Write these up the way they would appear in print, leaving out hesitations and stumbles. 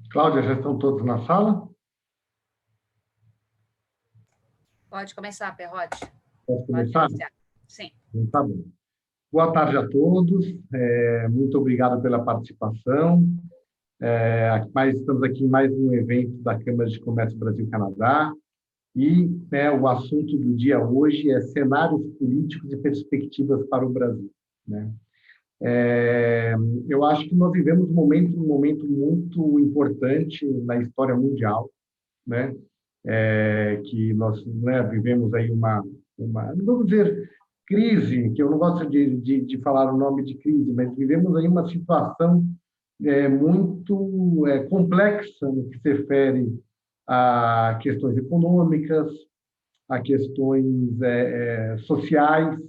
Cláudia, já estão todos na sala? Pode começar, Perrote. Posso Pode começar? iniciar. Sim. Tá bom. Boa tarde a todos. Muito obrigado pela participação. Estamos aqui em mais um evento da Câmara de Comércio Brasil-Canadá e o assunto do dia hoje é cenários políticos e perspectivas para o Brasil, né? Eu acho que nós vivemos um momento muito importante na história mundial, né? Que nós, né, vivemos aí não vamos dizer crise, que eu não gosto de falar o nome de crise, mas vivemos aí uma situação muito complexa no que se refere a questões econômicas, a questões sociais,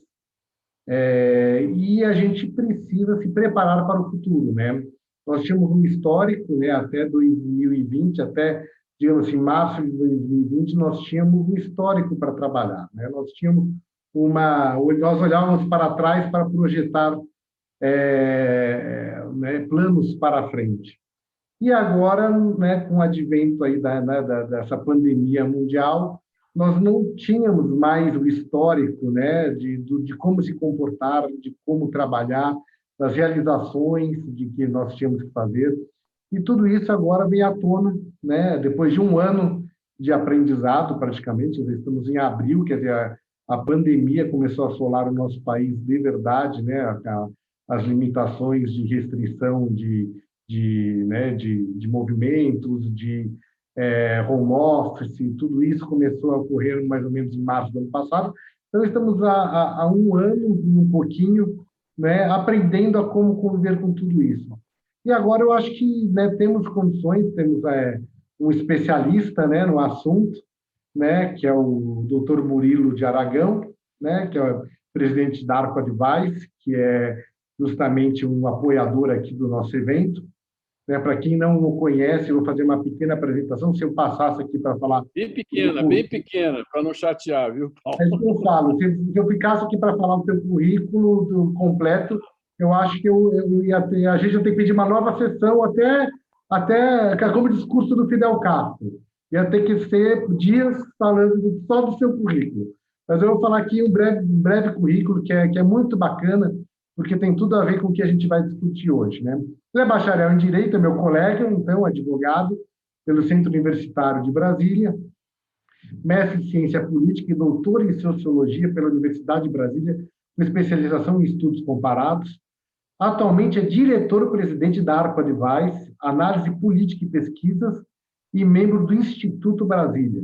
e a gente precisa se preparar para o futuro, né? Nós tínhamos um histórico, né, até 2020, até, digamos assim, março de 2020, nós tínhamos um histórico para trabalhar, né? Nós olhávamos para trás para projetar né, planos para frente. E agora, né, com o advento aí dessa pandemia mundial, nós não tínhamos mais o histórico, né, de como se comportar, de como trabalhar, das realizações de que nós tínhamos que fazer. E tudo isso agora vem à tona, né, depois de um ano de aprendizado, praticamente. Nós estamos em abril, quer dizer, a pandemia começou a assolar o nosso país de verdade, né, as limitações de restrição né, de movimentos, de home office, tudo isso começou a ocorrer mais ou menos em março do ano passado. Então, estamos há um ano e um pouquinho, né, aprendendo a como conviver com tudo isso. E agora eu acho que, né, temos condições, temos um especialista, né, no assunto, né, que é o Dr. Murilo de Aragão, né, que é o presidente da Arco Advice, que é justamente um apoiador aqui do nosso evento. Né, para quem não o conhece, eu vou fazer uma pequena apresentação. Se eu passasse aqui para falar... Bem pequena, para não chatear, viu, Paulo? É isso que eu falo. Se eu ficasse aqui para falar o teu currículo completo, eu acho que eu ia ter... A gente ia ter que pedir uma nova sessão até como discurso do Fidel Castro. Ia ter que ser dias falando só do seu currículo. Mas eu vou falar aqui um breve currículo que é muito bacana, porque tem tudo a ver com o que a gente vai discutir hoje, né? Ele é bacharel em Direito, é meu colega, então, advogado, pelo Centro Universitário de Brasília, mestre em Ciência Política e doutor em Sociologia pela Universidade de Brasília, com especialização em estudos comparados. Atualmente é diretor-presidente da Arco Advice, Análise Política e Pesquisas, e membro do Instituto Brasília.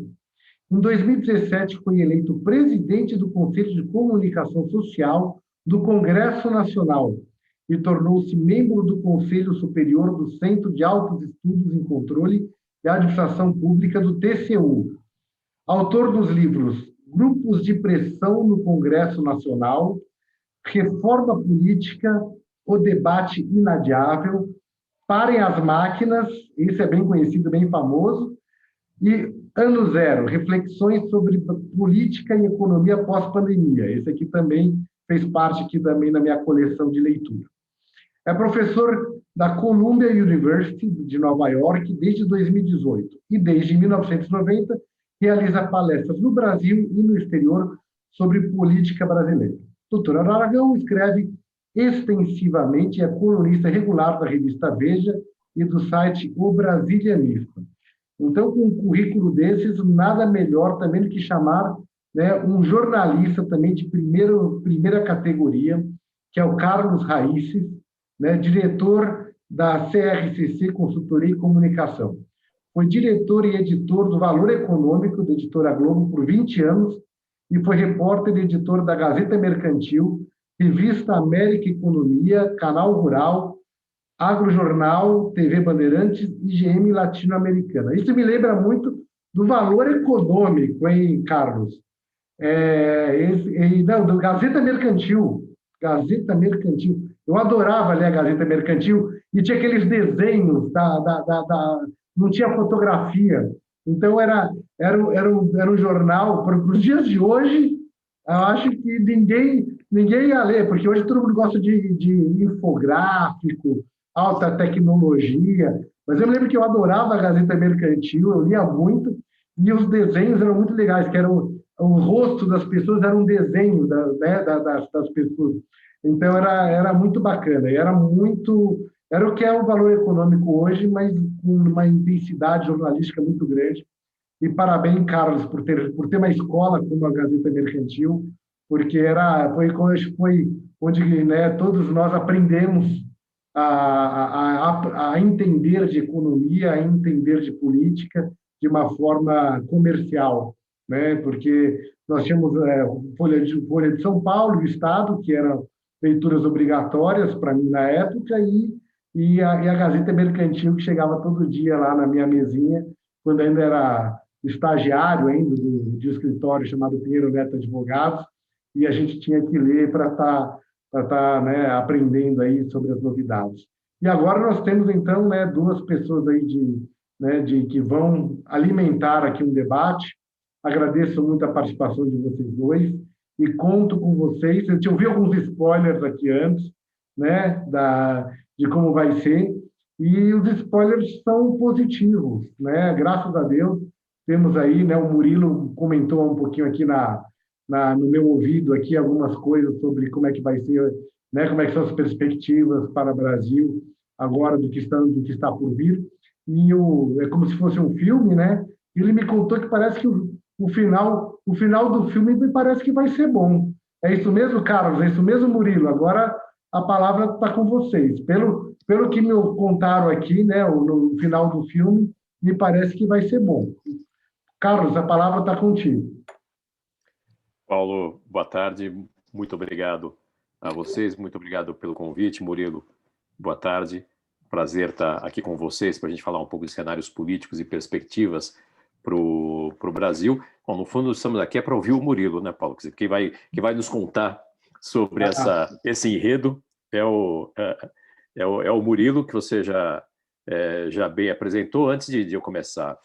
Em 2017, foi eleito presidente do Conselho de Comunicação Social do Congresso Nacional e tornou-se membro do Conselho Superior do Centro de Altos Estudos em Controle e Administração Pública do TCU. Autor dos livros Grupos de Pressão no Congresso Nacional, Reforma Política, O Debate Inadiável, Parem as Máquinas, esse é bem conhecido, bem famoso, e Ano Zero, Reflexões sobre Política e Economia Pós-Pandemia. Esse aqui também fez parte aqui também da minha coleção de leitura. É professor da Columbia University de Nova York desde 2018 e desde 1990 realiza palestras no Brasil e no exterior sobre política brasileira. Doutor Aragão escreve extensivamente, é colunista regular da revista Veja e do site O Brasilianista. Então, com um currículo desses, nada melhor também do que chamar, né, um jornalista também de primeira categoria, que é o Carlos Raíces, né, diretor da CRCC Consultoria e Comunicação. Foi diretor e editor do Valor Econômico, da Editora Globo, por 20 anos, e foi repórter e editor da Gazeta Mercantil, Revista América Economia, Canal Rural, Agrojornal, TV Bandeirantes e GM Latino-Americana. Isso me lembra muito do Valor Econômico, hein, Carlos? Do Gazeta Mercantil. Gazeta Mercantil. Eu adorava ler a Gazeta Mercantil e tinha aqueles desenhos, não tinha fotografia. Então, era um jornal, para os dias de hoje, eu acho que ninguém ia ler, porque hoje todo mundo gosta de infográfico, alta tecnologia. Mas eu me lembro que eu adorava a Gazeta Mercantil, eu lia muito, e os desenhos eram muito legais, que eram o rosto das pessoas era um desenho das pessoas. Então era muito bacana, e era o que é o valor econômico hoje, mas com uma intensidade jornalística muito grande. E parabéns, Carlos, por ter uma escola como a Gazeta Mercantil, porque foi onde, né, todos nós aprendemos a entender de economia, a entender de política de uma forma comercial, né? Porque nós tínhamos Folha de São Paulo, o Estado, que eram leituras obrigatórias para mim na época, e a Gazeta Mercantil, que chegava todo dia lá na minha mesinha, quando ainda era estagiário ainda de um escritório chamado Pinheiro Neto Advogados, e a gente tinha que ler para estar né, aprendendo aí sobre as novidades. E agora nós temos, então, né, duas pessoas aí que vão alimentar aqui um debate. Agradeço muito a participação de vocês dois e conto com vocês. Eu ouvi alguns spoilers aqui antes, né, de como vai ser, e os spoilers são positivos, né? Graças a Deus, temos aí, né, o Murilo comentou um pouquinho aqui no meu ouvido aqui algumas coisas sobre como é que vai ser, né, como é que são as perspectivas para o Brasil agora do que está por vir. E é como se fosse um filme, né? Ele me contou que parece que o final do filme me parece que vai ser bom. É isso mesmo, Carlos? É isso mesmo, Murilo? Agora a palavra está com vocês. Pelo que me contaram aqui, né, no final do filme, me parece que vai ser bom. Carlos, a palavra está contigo. Paulo, boa tarde. Muito obrigado a vocês. Muito obrigado pelo convite. Murilo, boa tarde. Prazer estar aqui com vocês para a gente falar um pouco de cenários políticos e perspectivas para o Brasil. Bom, no fundo, estamos aqui para ouvir o Murilo, né, Paulo? Que vai nos contar sobre esse enredo é o Murilo, que você já bem apresentou. Antes de eu começar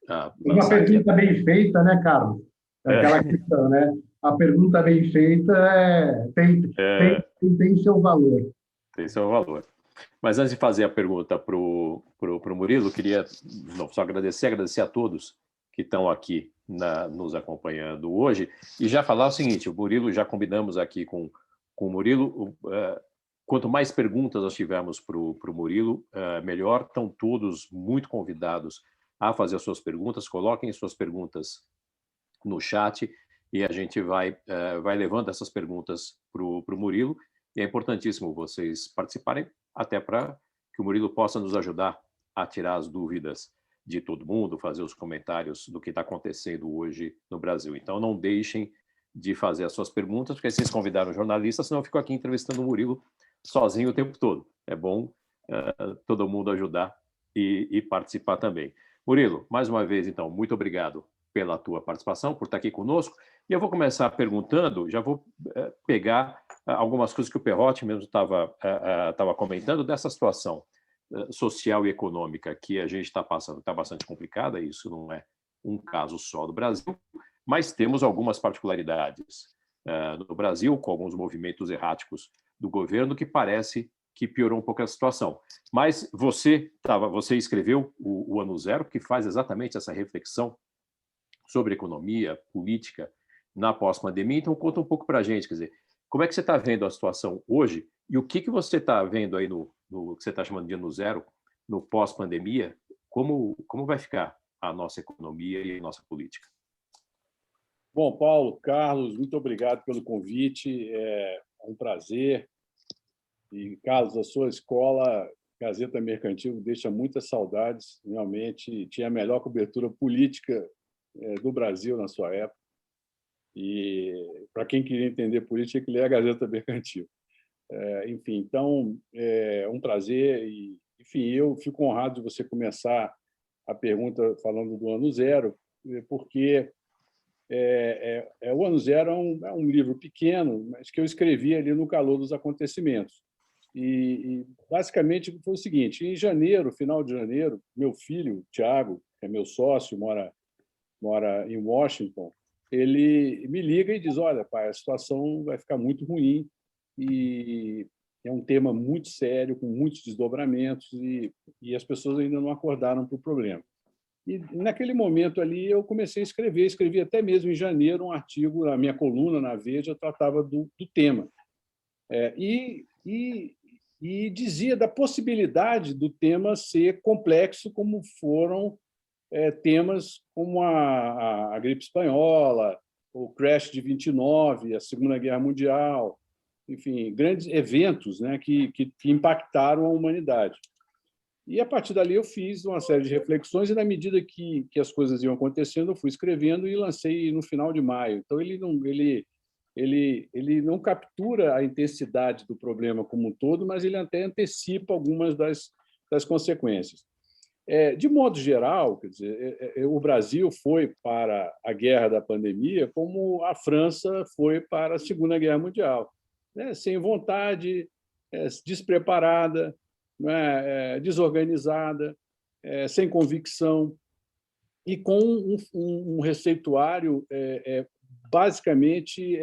a uma pergunta bem feita, né, Carlos? Aquela questão, né? A pergunta bem feita tem seu valor. Tem seu valor. Mas antes de fazer a pergunta para o Murilo, queria só agradecer a todos que estão aqui nos acompanhando hoje e já falar o seguinte: o Murilo, já combinamos aqui com o Murilo, quanto mais perguntas nós tivermos para o Murilo, melhor. Estão todos muito convidados a fazer as suas perguntas. Coloquem suas perguntas no chat e a gente vai levando essas perguntas para o Murilo. E é importantíssimo vocês participarem, até para que o Murilo possa nos ajudar a tirar as dúvidas de todo mundo, fazer os comentários do que está acontecendo hoje no Brasil. Então, não deixem de fazer as suas perguntas, porque vocês convidaram jornalistas, senão eu fico aqui entrevistando o Murilo sozinho o tempo todo. É bom todo mundo ajudar e participar também. Murilo, mais uma vez, então, muito obrigado pela tua participação, por estar aqui conosco. E eu vou começar perguntando, já vou pegar algumas coisas que o Perrotti mesmo estava comentando dessa situação social e econômica que a gente está passando. Está bastante complicada, isso não é um caso só do Brasil, mas temos algumas particularidades no Brasil, com alguns movimentos erráticos do governo, que parece que piorou um pouco a situação. Mas você escreveu o Ano Zero, que faz exatamente essa reflexão sobre economia, política, na pós-pandemia. Então, conta um pouco para a gente, quer dizer, como é que você está vendo a situação hoje e o que você está vendo aí no que você está chamando de Ano Zero, no pós-pandemia, como vai ficar a nossa economia e a nossa política? Bom, Paulo, Carlos, muito obrigado pelo convite, é um prazer. E, Carlos, a sua escola, Gazeta Mercantil, deixa muitas saudades, realmente tinha a melhor cobertura política do Brasil na sua época. E, para quem queria entender política, tinha que ler a Gazeta Mercantil. Enfim, então, é um prazer. E, enfim, eu fico honrado de você começar a pergunta falando do Ano Zero, porque o Ano Zero é um livro pequeno, mas que eu escrevi ali no calor dos acontecimentos. E basicamente, foi o seguinte: em janeiro, final de janeiro, meu filho, Tiago, que é meu sócio, mora em Washington, ele me liga e diz: olha, pai, a situação vai ficar muito ruim é um tema muito sério, com muitos desdobramentos, e as pessoas ainda não acordaram para o problema. E, naquele momento ali, eu comecei a escrever. Escrevi até mesmo em janeiro um artigo, a minha coluna na Veja tratava do tema. E dizia da possibilidade do tema ser complexo, como foram temas como a gripe espanhola, o crash de 29, a Segunda Guerra Mundial, enfim, grandes eventos, né, que impactaram a humanidade. E, a partir dali, eu fiz uma série de reflexões e, na medida que as coisas iam acontecendo, eu fui escrevendo e lancei no final de maio. Então, ele não captura a intensidade do problema como um todo, mas ele até antecipa algumas das consequências. De modo geral, quer dizer, o Brasil foi para a guerra da pandemia como a França foi para a Segunda Guerra Mundial, né? Sem vontade, despreparada, desorganizada, sem convicção e com um receituário basicamente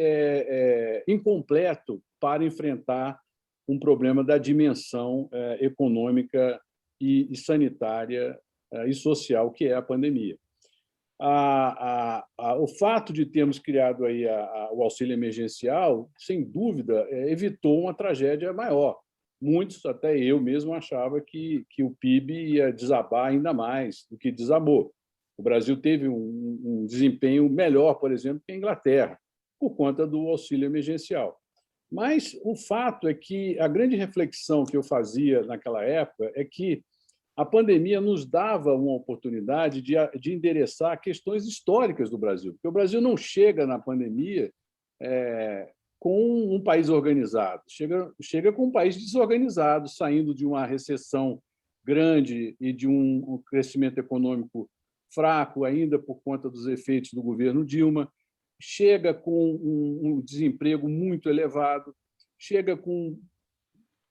incompleto para enfrentar um problema da dimensão econômica e sanitária e social que é a pandemia. O fato de termos criado aí o auxílio emergencial, sem dúvida, evitou uma tragédia maior. Muitos, até eu mesmo, achava que o PIB ia desabar ainda mais do que desabou. O Brasil teve um desempenho melhor, por exemplo, que a Inglaterra, por conta do auxílio emergencial. Mas o fato é que a grande reflexão que eu fazia naquela época é que a pandemia nos dava uma oportunidade de endereçar questões históricas do Brasil, porque o Brasil não chega na pandemia com um país organizado, chega com um país desorganizado, saindo de uma recessão grande e de um crescimento econômico fraco, ainda por conta dos efeitos do governo Dilma, chega com um desemprego muito elevado, chega com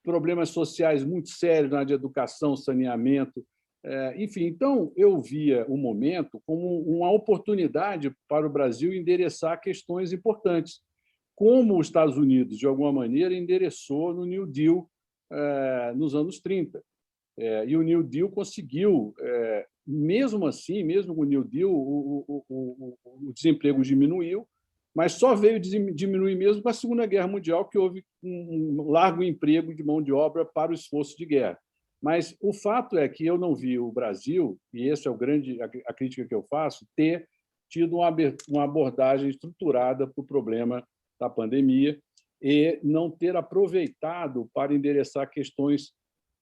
problemas sociais muito sérios na área de educação, saneamento, enfim. Então, eu via o momento como uma oportunidade para o Brasil endereçar questões importantes, como os Estados Unidos, de alguma maneira, endereçou no New Deal nos anos 30. E o New Deal conseguiu, mesmo assim, mesmo com o New Deal, o desemprego diminuiu, mas só veio diminuir mesmo com a Segunda Guerra Mundial, que houve um largo emprego de mão de obra para o esforço de guerra. Mas o fato é que eu não vi o Brasil, e essa é a crítica que eu faço, ter tido uma abordagem estruturada para o problema da pandemia e não ter aproveitado para endereçar questões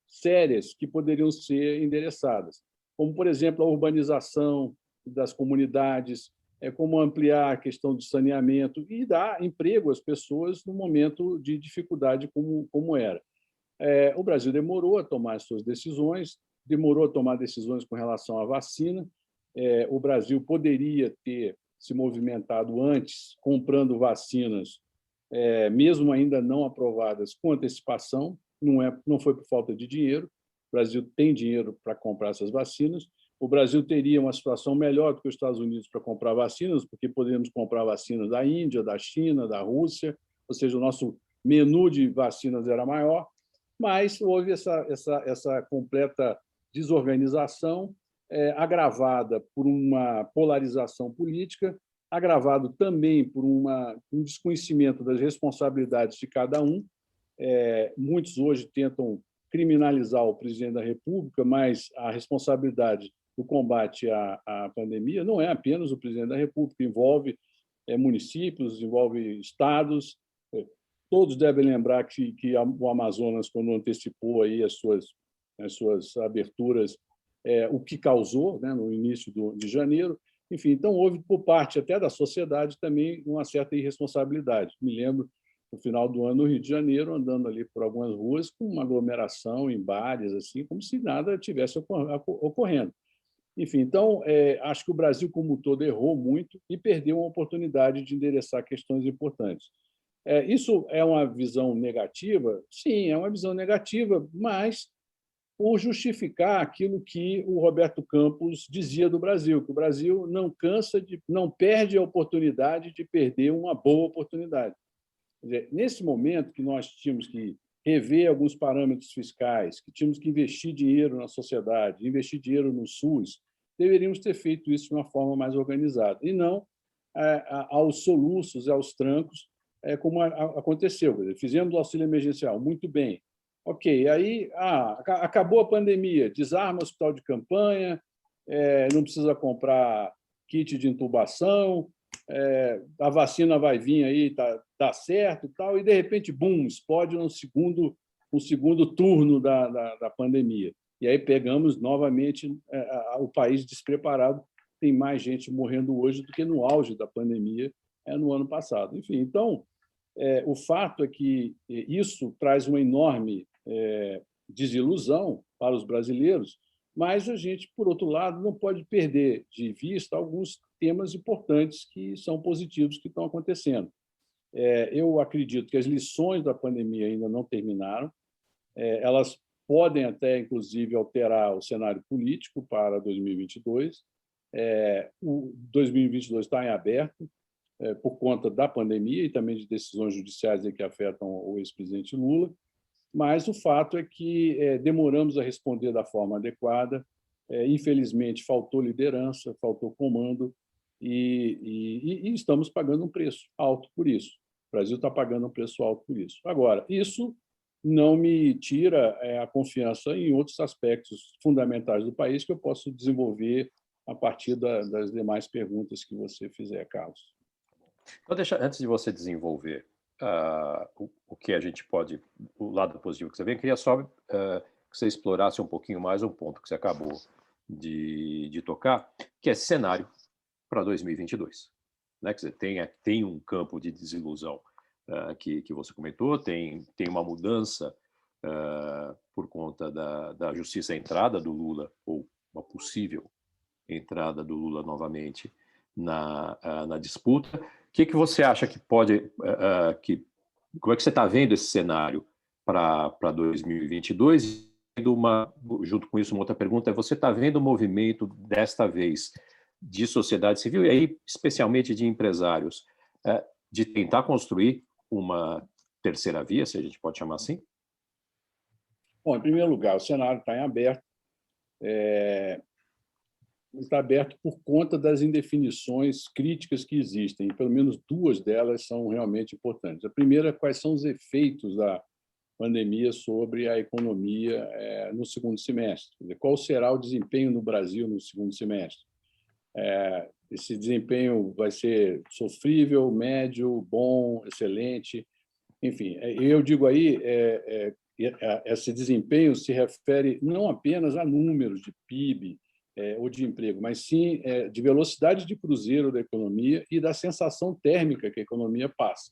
sérias que poderiam ser endereçadas, como, por exemplo, a urbanização das comunidades, como ampliar a questão do saneamento e dar emprego às pessoas no momento de dificuldade como era. O Brasil demorou a tomar as suas decisões, demorou a tomar decisões com relação à vacina. O Brasil poderia ter se movimentado antes, comprando vacinas, mesmo ainda não aprovadas, com antecipação. Não foi por falta de dinheiro. O Brasil tem dinheiro para comprar essas vacinas. O Brasil teria uma situação melhor do que os Estados Unidos para comprar vacinas, porque poderíamos comprar vacinas da Índia, da China, da Rússia, ou seja, o nosso menu de vacinas era maior, mas houve essa completa desorganização, agravada por uma polarização política, agravado também por um desconhecimento das responsabilidades de cada um. Muitos hoje tentam criminalizar o presidente da República, mas a responsabilidade do combate à pandemia não é apenas o presidente da República, envolve municípios, envolve estados. Todos devem lembrar que o Amazonas, quando antecipou aí as suas aberturas, o que causou, né, no início de janeiro. Enfim, então houve, por parte até da sociedade, também uma certa irresponsabilidade. Me lembro, no final do ano, no Rio de Janeiro, andando ali por algumas ruas com uma aglomeração em bares, assim, como se nada tivesse ocorrendo. Enfim, então, acho que o Brasil, como um todo, errou muito e perdeu uma oportunidade de endereçar questões importantes. Isso é uma visão negativa? Sim, é uma visão negativa, mas por justificar aquilo que o Roberto Campos dizia do Brasil, que o Brasil não perde a oportunidade de perder uma boa oportunidade. Quer dizer, nesse momento que nós tínhamos que rever alguns parâmetros fiscais, que tínhamos que investir dinheiro na sociedade, investir dinheiro no SUS, deveríamos ter feito isso de uma forma mais organizada, e não aos soluços, aos trancos, como aconteceu. Quer dizer, fizemos o auxílio emergencial, muito bem. Ok, aí acabou a pandemia, desarma o hospital de campanha, não precisa comprar kit de intubação, a vacina vai vir aí, tá certo, tal, e de repente, bum, explode um segundo turno da pandemia. E aí pegamos novamente o país despreparado. Tem mais gente morrendo hoje do que no auge da pandemia no ano passado. Enfim, então, o fato é que isso traz uma enorme desilusão para os brasileiros, mas a gente, por outro lado, não pode perder de vista alguns temas importantes que são positivos que estão acontecendo. Eu acredito que as lições da pandemia ainda não terminaram. Elas podem até, inclusive, alterar o cenário político para 2022. O 2022 está em aberto por conta da pandemia e também de decisões judiciais que afetam o ex-presidente Lula, mas o fato é que demoramos a responder da forma adequada. Infelizmente, faltou liderança, faltou comando e estamos pagando um preço alto por isso. O Brasil está pagando um preço alto por isso. Agora, isso não me tira a confiança em outros aspectos fundamentais do país que eu posso desenvolver a partir das demais perguntas que você fizer, Carlos. Então, antes de você desenvolver o que a gente pode, o lado positivo que você vê, eu queria só que você explorasse um pouquinho mais um ponto que você acabou de tocar, que é cenário para 2022. Né? Quer dizer, tem um campo de desilusão que você comentou, tem uma mudança por conta da justiça entrada do Lula, ou uma possível entrada do Lula novamente na disputa. O que você acha que pode... como é que você está vendo esse cenário para 2022? Junto com isso, uma outra pergunta é: você está vendo o movimento, desta vez, de sociedade civil, e aí especialmente de empresários, de tentar construir uma terceira via, se a gente pode chamar assim? Bom, em primeiro lugar, o cenário está em aberto. Está aberto por conta das indefinições críticas que existem. Pelo menos duas delas são realmente importantes. A primeira, quais são os efeitos da pandemia sobre a economia no segundo semestre? Quer dizer, qual será o desempenho no Brasil no segundo semestre? Esse desempenho vai ser sofrível, médio, bom, excelente? Enfim, eu digo aí, esse desempenho se refere não apenas a números de PIB, ou de emprego, mas sim de velocidade de cruzeiro da economia e da sensação térmica que a economia passa.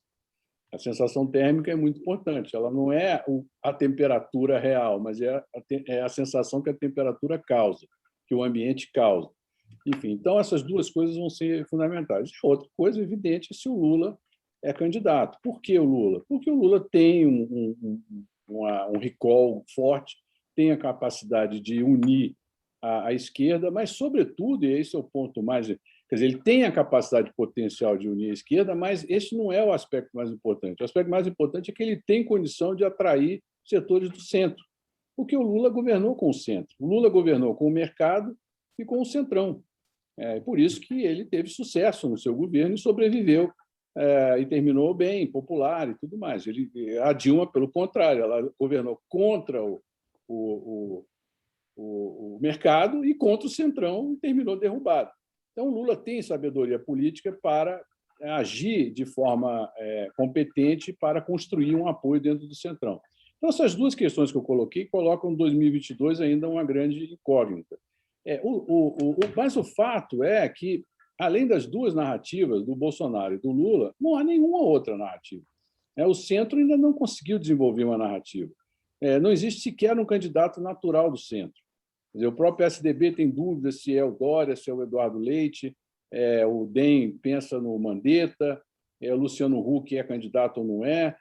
A sensação térmica é muito importante. Ela não é a temperatura real, mas é a sensação que a temperatura causa, que o ambiente causa. Enfim, então essas duas coisas vão ser fundamentais. Outra coisa evidente é se o Lula é candidato. Por que o Lula? Porque o Lula tem um recall forte, tem a capacidade de unir a esquerda, mas, sobretudo, e esse é o ponto mais... Quer dizer, ele tem a capacidade potencial de unir a esquerda, mas esse não é o aspecto mais importante. O aspecto mais importante é que ele tem condição de atrair setores do centro, porque o Lula governou com o centro. O Lula governou com o mercado e com o centrão. Por isso que ele teve sucesso no seu governo e sobreviveu, e terminou bem, popular e tudo mais. A Dilma, pelo contrário, ela governou contra o mercado e contra o centrão e terminou derrubado. Então, o Lula tem sabedoria política para agir de forma competente para construir um apoio dentro do centrão. Então, essas duas questões que eu coloquei colocam 2022 ainda uma grande incógnita. Mas o fato é que, além das duas narrativas, do Bolsonaro e do Lula, não há nenhuma outra narrativa. O centro ainda não conseguiu desenvolver uma narrativa. Não existe sequer um candidato natural do centro. Quer dizer, o próprio PSDB tem dúvidas se é o Dória, se é o Eduardo Leite, o DEM pensa no Mandetta, o Luciano Huck é candidato ou não é.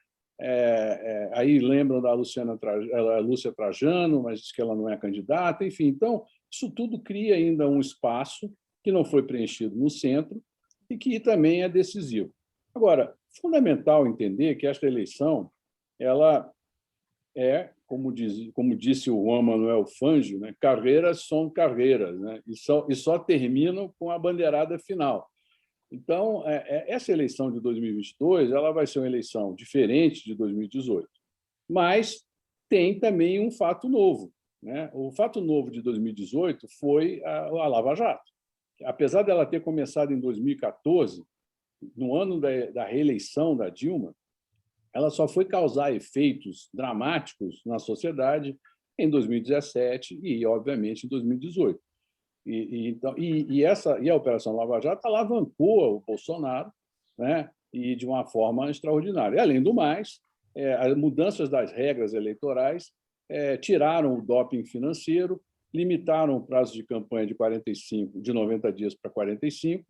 Aí lembram da Lúcia Trajano, mas diz que ela não é candidata. Enfim, então, isso tudo cria ainda um espaço que não foi preenchido no centro e que também é decisivo. Agora, fundamental entender que esta eleição ela como disse o Juan Manuel Fangio, né? Carreiras são carreiras, né? E só terminam com a bandeirada final. Então, essa eleição de 2022 ela vai ser uma eleição diferente de 2018, mas tem também um fato novo, né? O fato novo de 2018 foi a Lava Jato. Apesar dela ter começado em 2014, no ano da reeleição da Dilma, ela só foi causar efeitos dramáticos na sociedade em 2017 e, obviamente, em 2018. E a Operação Lava Jato alavancou o Bolsonaro, né, e de uma forma extraordinária. E, além do mais, as mudanças das regras eleitorais tiraram o doping financeiro, limitaram o prazo de campanha de 90 dias para 45,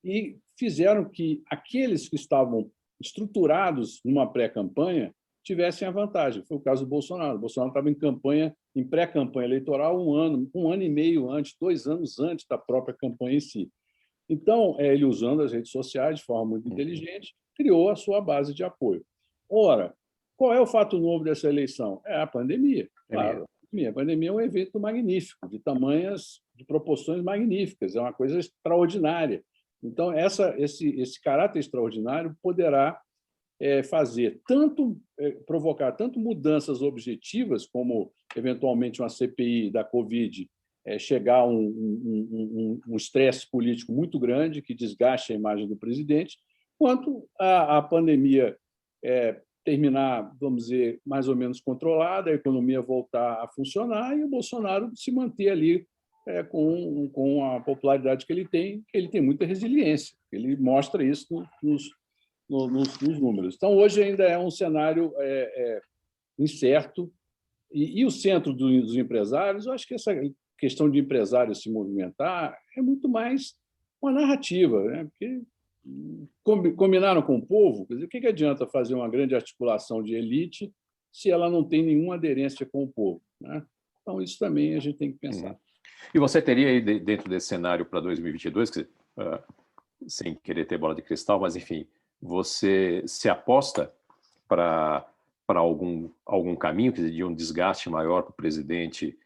e fizeram que aqueles que estavam estruturados numa pré-campanha tivessem a vantagem. Foi o caso do Bolsonaro. O Bolsonaro estava em pré-campanha eleitoral um ano e meio antes, 2 anos antes da própria campanha em si. Então, ele, usando as redes sociais de forma muito inteligente, criou a sua base de apoio. Ora, qual é o fato novo dessa eleição? É a pandemia. Claro, a pandemia é um evento magnífico, de proporções magníficas, é uma coisa extraordinária. Então, esse caráter extraordinário poderá provocar tanto mudanças objetivas, como, eventualmente, uma CPI da Covid chegar a um estresse político muito grande, que desgaste a imagem do presidente, quanto a pandemia terminar, vamos dizer, mais ou menos controlada, a economia voltar a funcionar e o Bolsonaro se manter ali com a popularidade que ele tem muita resiliência. Ele mostra isso nos números. Então, hoje ainda é um cenário incerto. E o centro dos empresários, eu acho que essa questão de empresário se movimentar é muito mais uma narrativa, né? Porque combinaram com o povo, quer dizer, o que adianta fazer uma grande articulação de elite se ela não tem nenhuma aderência com o povo, né? Então, isso também a gente tem que pensar. E você teria aí, dentro desse cenário para 2022, sem querer ter bola de cristal, mas, enfim, você se aposta para algum caminho, quer dizer, de um desgaste maior para o presidente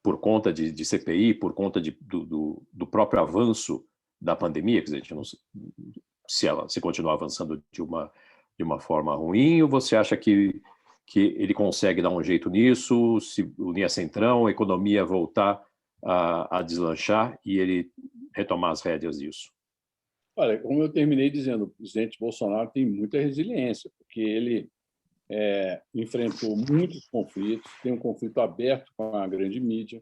por conta de CPI, por conta do próprio avanço da pandemia, quer dizer, a gente não, se continuar avançando de uma forma ruim, ou você acha que ele consegue dar um jeito nisso, se unir a Centrão, a economia voltar a deslanchar e ele retomar as rédeas disso? Olha, como eu terminei dizendo, o presidente Bolsonaro tem muita resiliência, porque ele enfrentou muitos conflitos, tem um conflito aberto com a grande mídia,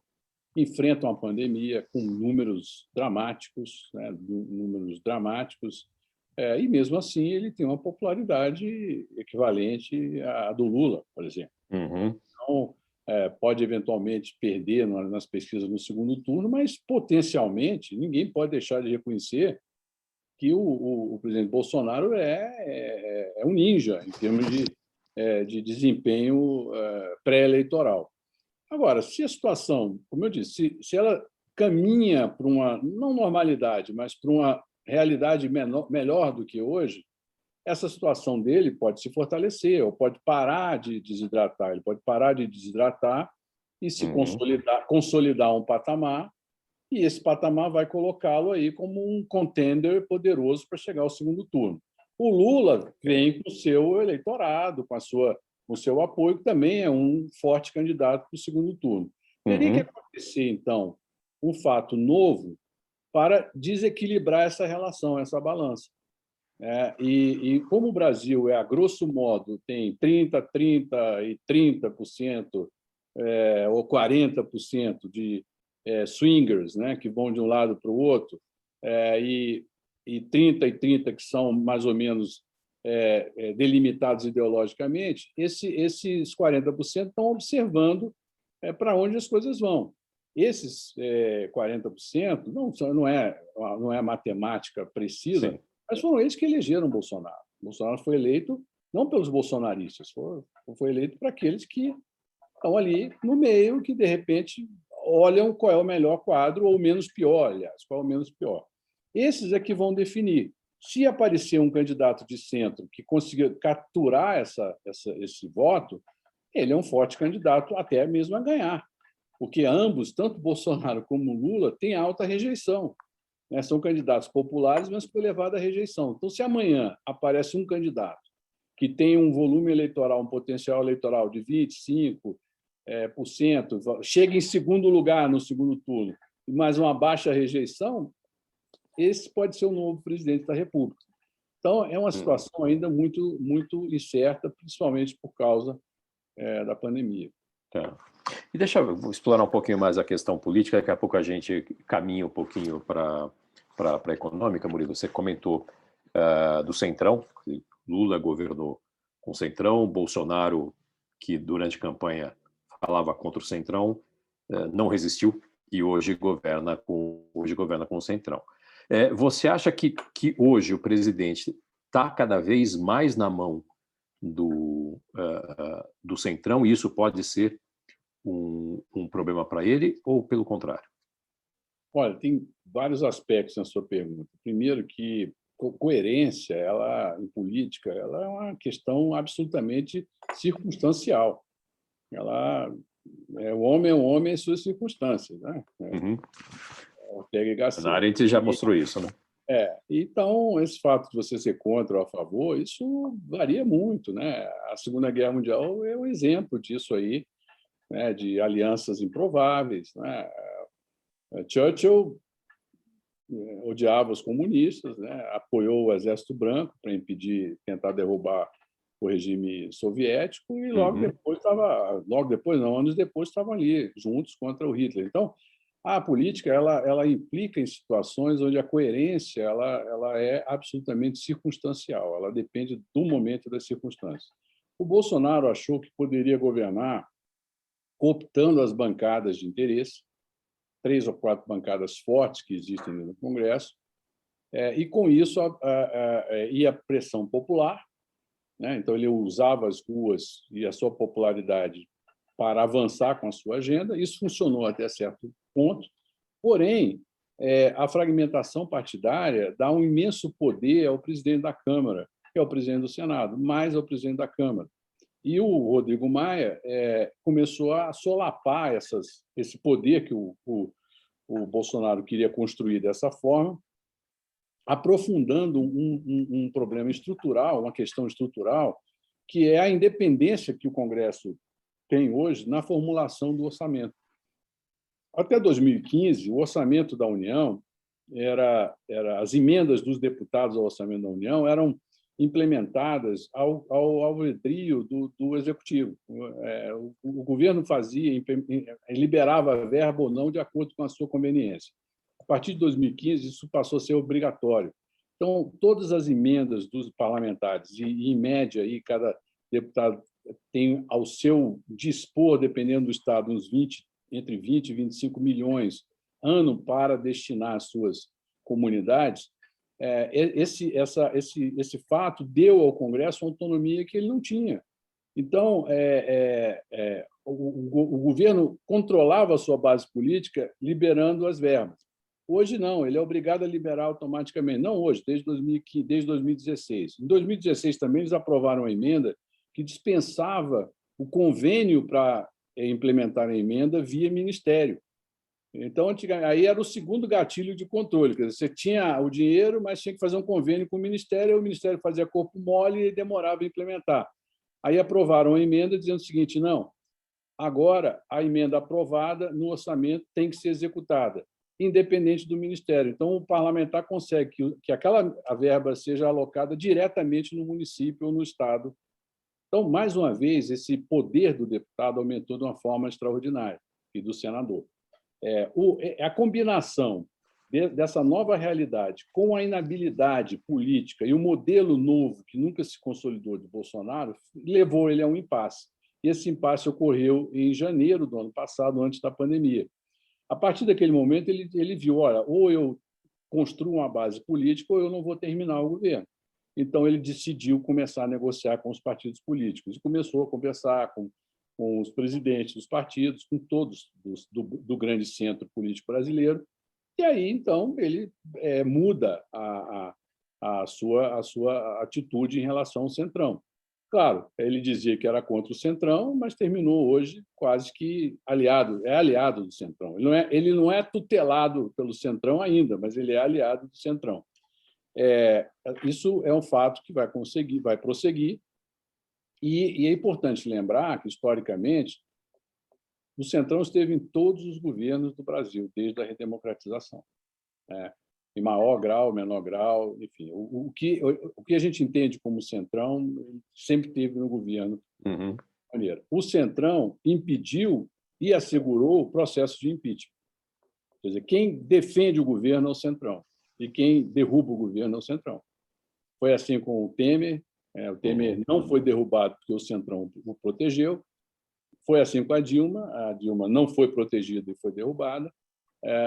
enfrenta uma pandemia com números dramáticos, né, e mesmo assim ele tem uma popularidade equivalente à do Lula, por exemplo. Uhum. Então, pode eventualmente perder nas pesquisas no segundo turno, mas potencialmente ninguém pode deixar de reconhecer que o presidente Bolsonaro é um ninja em termos de desempenho pré-eleitoral. Agora, se a situação, como eu disse, se ela caminha para uma, não normalidade, mas para uma realidade melhor do que hoje, essa situação dele pode se fortalecer, ou pode parar de desidratar, ele pode parar de desidratar e se consolidar um patamar, e esse patamar vai colocá-lo aí como um contender poderoso para chegar ao segundo turno. O Lula vem com o seu eleitorado, com o seu apoio, que também é um forte candidato para o segundo turno. Teria que acontecer, então, um fato novo para desequilibrar essa relação, essa balança. E como o Brasil a grosso modo, tem 30%, 30% e 30%, ou 40% de swingers, né, que vão de um lado para o outro, e 30% e 30% que são mais ou menos delimitados ideologicamente, esses 40% estão observando para onde as coisas vão. Esses 40% não é matemática precisa, sim, mas foram eles que elegeram Bolsonaro. Bolsonaro foi eleito não pelos bolsonaristas, foi eleito para aqueles que estão ali no meio, que, de repente, olham qual é o melhor quadro, ou o menos pior, aliás, qual é o menos pior. Esses é que vão definir. Se aparecer um candidato de centro que consiga capturar esse voto, ele é um forte candidato até mesmo a ganhar, porque ambos, tanto Bolsonaro como Lula, têm alta rejeição, né? São candidatos populares, mas com elevada rejeição. Então, se amanhã aparece um candidato que tem um volume eleitoral, um potencial eleitoral de 25%, chega em segundo lugar no segundo turno, mas uma baixa rejeição, esse pode ser o novo presidente da República. Então, é uma situação ainda muito, muito incerta, principalmente por causa da pandemia. Tá. E deixa eu explorar um pouquinho mais a questão política, daqui a pouco a gente caminha um pouquinho para a econômica, Murilo. Você comentou do Centrão, que Lula governou com o Centrão, Bolsonaro, que durante a campanha falava contra o Centrão, não resistiu e hoje governa com o Centrão. Você acha que hoje o presidente está cada vez mais na mão do Centrão e isso pode ser um problema para ele ou pelo contrário? Olha, tem vários aspectos na sua pergunta. Primeiro que coerência, em política, ela é uma questão absolutamente circunstancial. O homem é um homem em suas circunstâncias, né? Uhum. Ortega y Gasset. Na Arendt já mostrou isso, né? Então, esse fato de você ser contra ou a favor, isso varia muito, né? A Segunda Guerra Mundial é um exemplo disso aí, né? De alianças improváveis, né? Churchill odiava os comunistas, né? Apoiou o Exército Branco para tentar derrubar o regime soviético e anos depois estavam ali juntos contra o Hitler. Então, a política ela implica em situações onde a coerência ela é absolutamente circunstancial, ela depende do momento e das circunstâncias. O Bolsonaro achou que poderia governar cooptando as bancadas de interesse, 3 ou 4 bancadas fortes que existem no Congresso, e com isso ia a pressão popular, né? Então ele usava as ruas e a sua popularidade para avançar com a sua agenda. Isso funcionou até certo ponto, porém a fragmentação partidária dá um imenso poder ao presidente da Câmara, que é o presidente do Senado, mais ao presidente da Câmara. E o Rodrigo Maia começou a solapar esse poder que o Bolsonaro queria construir dessa forma, aprofundando um problema estrutural, uma questão estrutural, que é a independência que o Congresso tem hoje na formulação do orçamento. Até 2015, o orçamento da União as emendas dos deputados ao orçamento da União eram implementadas ao albedrio do Executivo. O governo liberava a verba ou não de acordo com a sua conveniência. A partir de 2015, isso passou a ser obrigatório. Então, todas as emendas dos parlamentares, e em média, aí, cada deputado tem ao seu dispor, dependendo do Estado, entre 20 e 25 milhões ano para destinar às suas comunidades. Esse fato deu ao Congresso uma autonomia que ele não tinha. Então, o governo controlava a sua base política liberando as verbas. Hoje, não, ele é obrigado a liberar automaticamente. Não hoje, desde 2016. Em 2016, também, eles aprovaram uma emenda que dispensava o convênio para implementar a emenda via ministério. Então, aí era o segundo gatilho de controle. Quer dizer, você tinha o dinheiro, mas tinha que fazer um convênio com o Ministério fazia corpo mole e demorava a implementar. Aí aprovaram a emenda dizendo o seguinte: não, agora a emenda aprovada no orçamento tem que ser executada, independente do Ministério. Então, o parlamentar consegue que a verba seja alocada diretamente no município ou no Estado. Então, mais uma vez, esse poder do deputado aumentou de uma forma extraordinária, e do senador. A combinação dessa nova realidade com a inabilidade política e o modelo novo, que nunca se consolidou, de Bolsonaro, levou ele a um impasse. E esse impasse ocorreu em janeiro do ano passado, antes da pandemia. A partir daquele momento, ele viu, olha, ou eu construo uma base política ou eu não vou terminar o governo. Então, ele decidiu começar a negociar com os partidos políticos e começou a conversar com os presidentes dos partidos, com todos do grande centro político brasileiro. E aí, então, ele muda a sua atitude em relação ao Centrão. Claro, ele dizia que era contra o Centrão, mas terminou hoje quase que aliado, é aliado do Centrão. Ele não é tutelado pelo Centrão ainda, mas ele é aliado do Centrão. Isso é um fato que vai prosseguir, e é importante lembrar que, historicamente, o Centrão esteve em todos os governos do Brasil, desde a redemocratização. Em maior grau, menor grau, enfim. O que a gente entende como Centrão sempre teve no governo. Uhum. Maneira. O Centrão impediu e assegurou o processo de impeachment. Quer dizer, quem defende o governo é o Centrão e quem derruba o governo é o Centrão. Foi assim com o Temer. O Temer não foi derrubado porque o Centrão o protegeu. Foi assim com a Dilma não foi protegida e foi derrubada.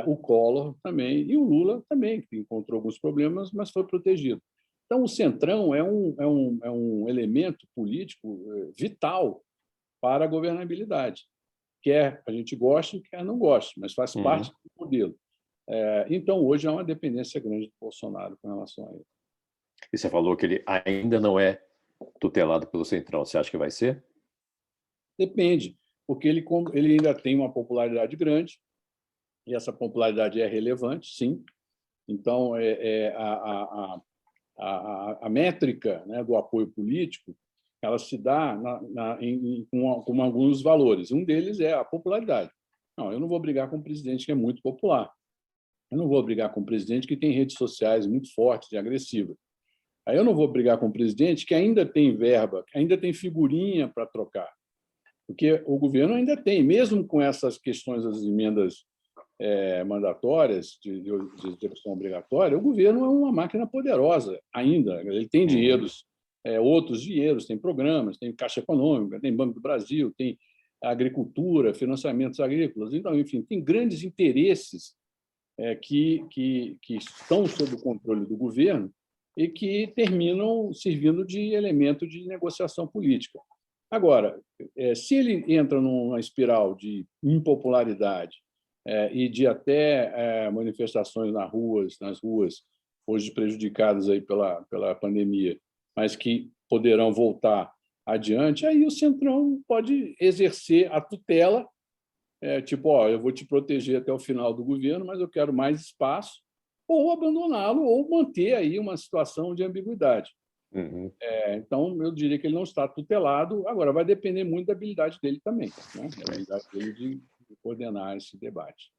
O Collor também, e o Lula também, que encontrou alguns problemas, mas foi protegido. Então, o Centrão é um elemento político vital para a governabilidade. Quer a gente goste, quer não goste, mas faz parte do modelo. Então, hoje há uma dependência grande do Bolsonaro com relação a ele. E você falou que ele ainda não é tutelado pelo Centrão. Você acha que vai ser? Depende, porque ele ainda tem uma popularidade grande, e essa popularidade é relevante, sim. Então, a métrica, né, do apoio político, ela se dá com alguns valores. Um deles é a popularidade. Não, eu não vou brigar com um presidente que é muito popular. Eu não vou brigar com um presidente que tem redes sociais muito fortes e agressivas. Aí eu não vou brigar com um presidente que ainda tem verba, que ainda tem figurinha para trocar. Porque o governo ainda tem, mesmo com essas questões das emendas mandatórias, de execução obrigatória, o governo é uma máquina poderosa ainda. Ele tem dinheiros, outros dinheiros, tem programas, tem Caixa Econômica, tem Banco do Brasil, tem agricultura, financiamentos agrícolas. Então, enfim, tem grandes interesses que estão sob o controle do governo e que terminam servindo de elemento de negociação política. Agora, se ele entra numa espiral de impopularidade e de até manifestações nas ruas, hoje prejudicadas aí pela pandemia, mas que poderão voltar adiante, aí o Centrão pode exercer a tutela, tipo, eu vou te proteger até o final do governo, mas eu quero mais espaço, ou abandoná-lo, ou manter aí uma situação de ambiguidade. Então, eu diria que ele não está tutelado. Agora, vai depender muito da habilidade dele também, né? Da habilidade dele de coordenar esse debate.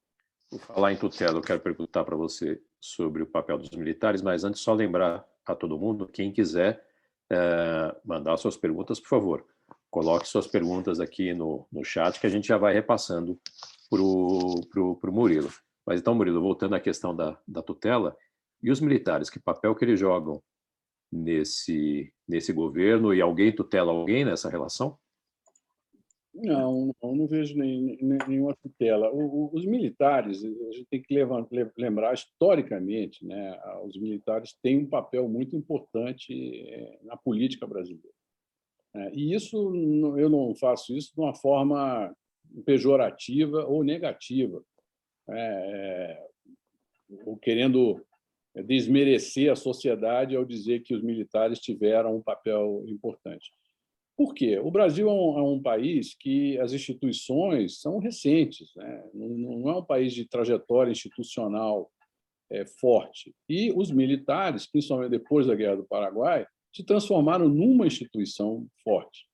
Por falar em tutela, eu quero perguntar para você sobre o papel dos militares, mas antes só lembrar a todo mundo, quem quiser mandar suas perguntas, por favor, coloque suas perguntas aqui no chat, que a gente já vai repassando para o Murilo. Mas então, Murilo, voltando à questão da tutela, e os militares, que papel que eles jogam nesse governo, e alguém tutela alguém nessa relação? Não vejo nenhuma tutela. Os militares, a gente tem que lembrar historicamente, né, os militares têm um papel muito importante na política brasileira. E isso, eu não faço isso de uma forma pejorativa ou negativa, ou querendo desmerecer a sociedade ao dizer que os militares tiveram um papel importante. Por quê? O Brasil é um país que as instituições são recentes, né? Não é um país de trajetória institucional forte. E os militares, principalmente depois da Guerra do Paraguai, se transformaram numa instituição forte.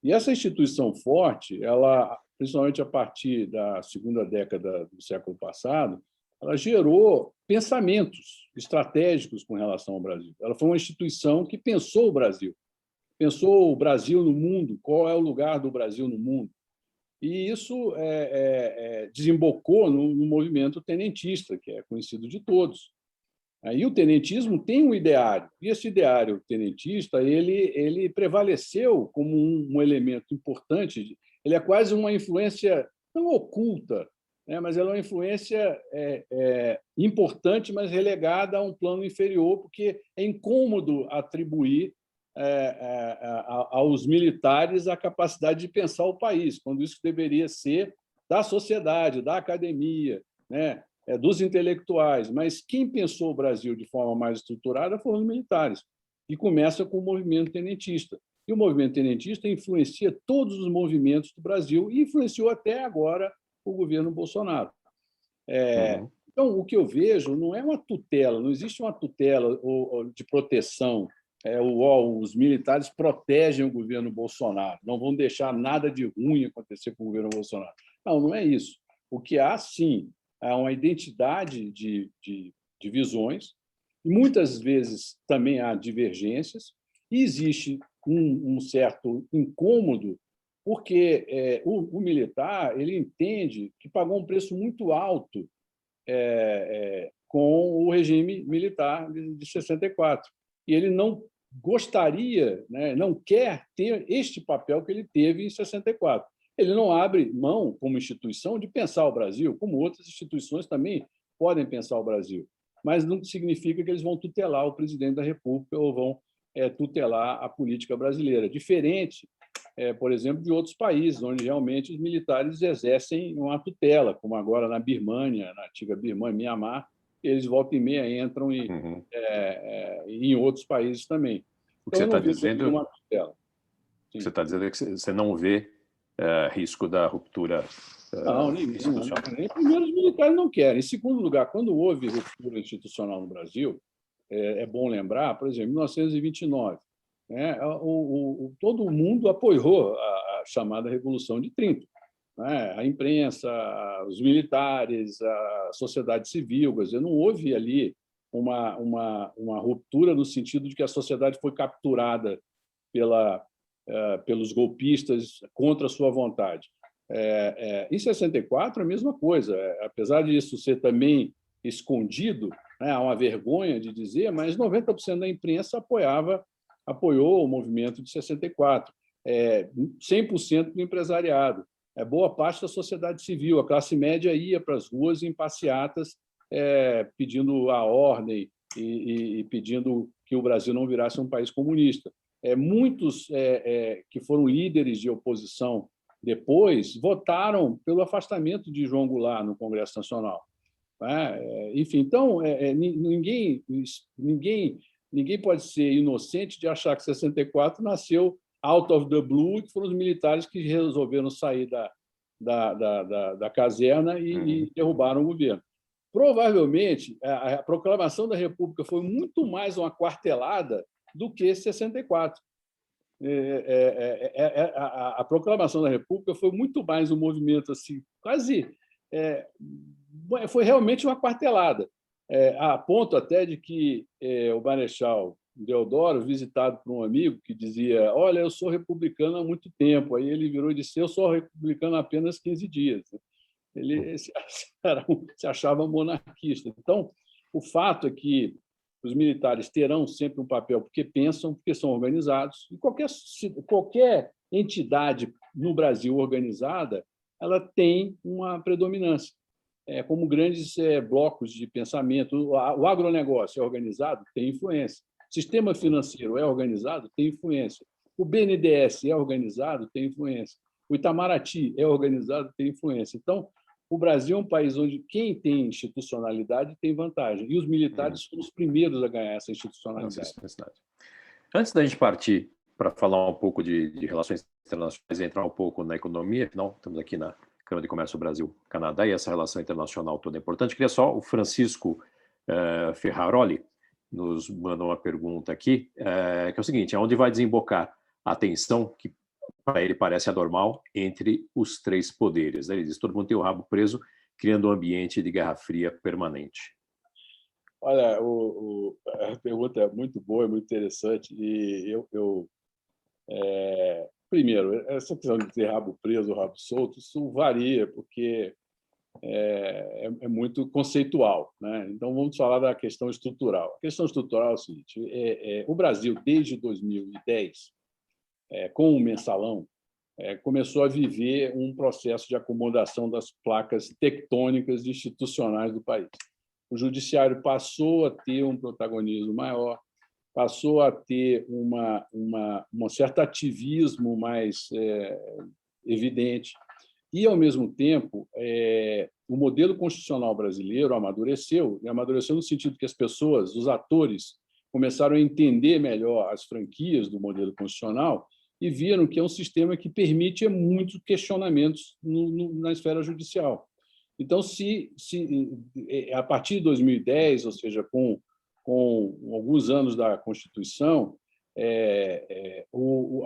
E essa instituição forte, ela, principalmente a partir da segunda década do século passado, ela gerou pensamentos estratégicos com relação ao Brasil. Ela foi uma instituição que pensou o Brasil no mundo, qual é o lugar do Brasil no mundo. E isso desembocou no movimento tenentista, que é conhecido de todos. E o tenentismo tem um ideário, e esse ideário tenentista ele prevaleceu como um elemento importante. Ele é quase uma influência não oculta, né, mas ela é uma influência importante, mas relegada a um plano inferior, porque é incômodo atribuir aos militares a capacidade de pensar o país, quando isso deveria ser da sociedade, da academia, né, dos intelectuais. Mas quem pensou o Brasil de forma mais estruturada foram os militares, e começa com o movimento tenentista. E o movimento tenentista influencia todos os movimentos do Brasil e influenciou até agora o governo Bolsonaro. Então, o que eu vejo não é uma tutela, não existe uma tutela de proteção. Os militares protegem o governo Bolsonaro, não vão deixar nada de ruim acontecer com o governo Bolsonaro. Não, não é isso. O que há, sim, é uma identidade de visões, muitas vezes também há divergências, e existe um certo incômodo, porque o militar ele entende que pagou um preço muito alto com o regime militar de 64. E ele não gostaria, né, não quer ter este papel que ele teve em 64. Ele não abre mão, como instituição, de pensar o Brasil, como outras instituições também podem pensar o Brasil. Mas não significa que eles vão tutelar o presidente da República ou vão tutelar a política brasileira. Diferente, por exemplo, de outros países, onde realmente os militares exercem uma tutela, como agora na Birmânia, na antiga Birmânia, Mianmar, eles volta e meia entram em outros países também. O que você está dizendo, uma tutela. O que você está dizendo é que você não vê risco da ruptura não, institucional. Nem primeiro os militares não querem. Em segundo lugar, quando houve ruptura institucional no Brasil, é bom lembrar, por exemplo, em 1929, todo mundo apoiou a chamada Revolução de 30. A imprensa, os militares, a sociedade civil, quer dizer, não houve ali uma ruptura no sentido de que a sociedade foi capturada pelos golpistas contra a sua vontade. Em 64, a mesma coisa. Apesar disso ser também escondido, há uma vergonha de dizer, mas 90% da imprensa apoiou o movimento de 64, 100% do empresariado. Boa parte da sociedade civil, a classe média ia para as ruas em passeatas pedindo a ordem e pedindo que o Brasil não virasse um país comunista. Muitos que foram líderes de oposição depois votaram pelo afastamento de João Goulart no Congresso Nacional. Enfim, então, ninguém pode ser inocente de achar que 64 nasceu out of the blue, que foram os militares que resolveram sair da caserna e derrubaram o governo. Provavelmente, a proclamação da República foi muito mais uma quartelada do que 64. A proclamação da República foi muito mais um movimento assim, quase... foi realmente uma quartelada, a ponto até de que o Marechal Deodoro, visitado por um amigo que dizia: olha, eu sou republicano há muito tempo. Aí ele virou e disse: eu sou republicano há apenas 15 dias. Ele se achava monarquista. Então, o fato é que os militares terão sempre um papel porque pensam, porque são organizados. E qualquer entidade no Brasil organizada, ela tem uma predominância. Como grandes blocos de pensamento. O agronegócio é organizado, tem influência. O sistema financeiro é organizado, tem influência. O BNDES é organizado, tem influência. O Itamaraty é organizado, tem influência. Então, o Brasil é um país onde quem tem institucionalidade tem vantagem. E os militares são os primeiros a ganhar essa institucionalidade. Antes da gente partir para falar um pouco de relações internacionais e entrar um pouco na economia, afinal, estamos aqui na Câmara de Comércio Brasil-Canadá e essa relação internacional toda é importante. Queria só, o Francisco Ferraroli nos mandou uma pergunta aqui, que é o seguinte: onde vai desembocar a tensão que para ele parece anormal entre os três poderes? Ele diz: todo mundo tem o rabo preso, criando um ambiente de guerra fria permanente. Olha, a pergunta é muito boa, é muito interessante, e primeiro, essa questão de ter rabo preso ou rabo solto, isso varia, porque é muito conceitual, né? Então, vamos falar da questão estrutural. A questão estrutural é o seguinte: o Brasil, desde 2010, com o mensalão, começou a viver um processo de acomodação das placas tectônicas institucionais do país. O judiciário passou a ter um protagonismo maior, passou a ter um certo ativismo mais evidente, e, ao mesmo tempo, o modelo constitucional brasileiro amadureceu no sentido que as pessoas, os atores, começaram a entender melhor as franquias do modelo constitucional e viram que é um sistema que permite muitos questionamentos na esfera judicial. Então, a partir de 2010, ou seja, com alguns anos da Constituição,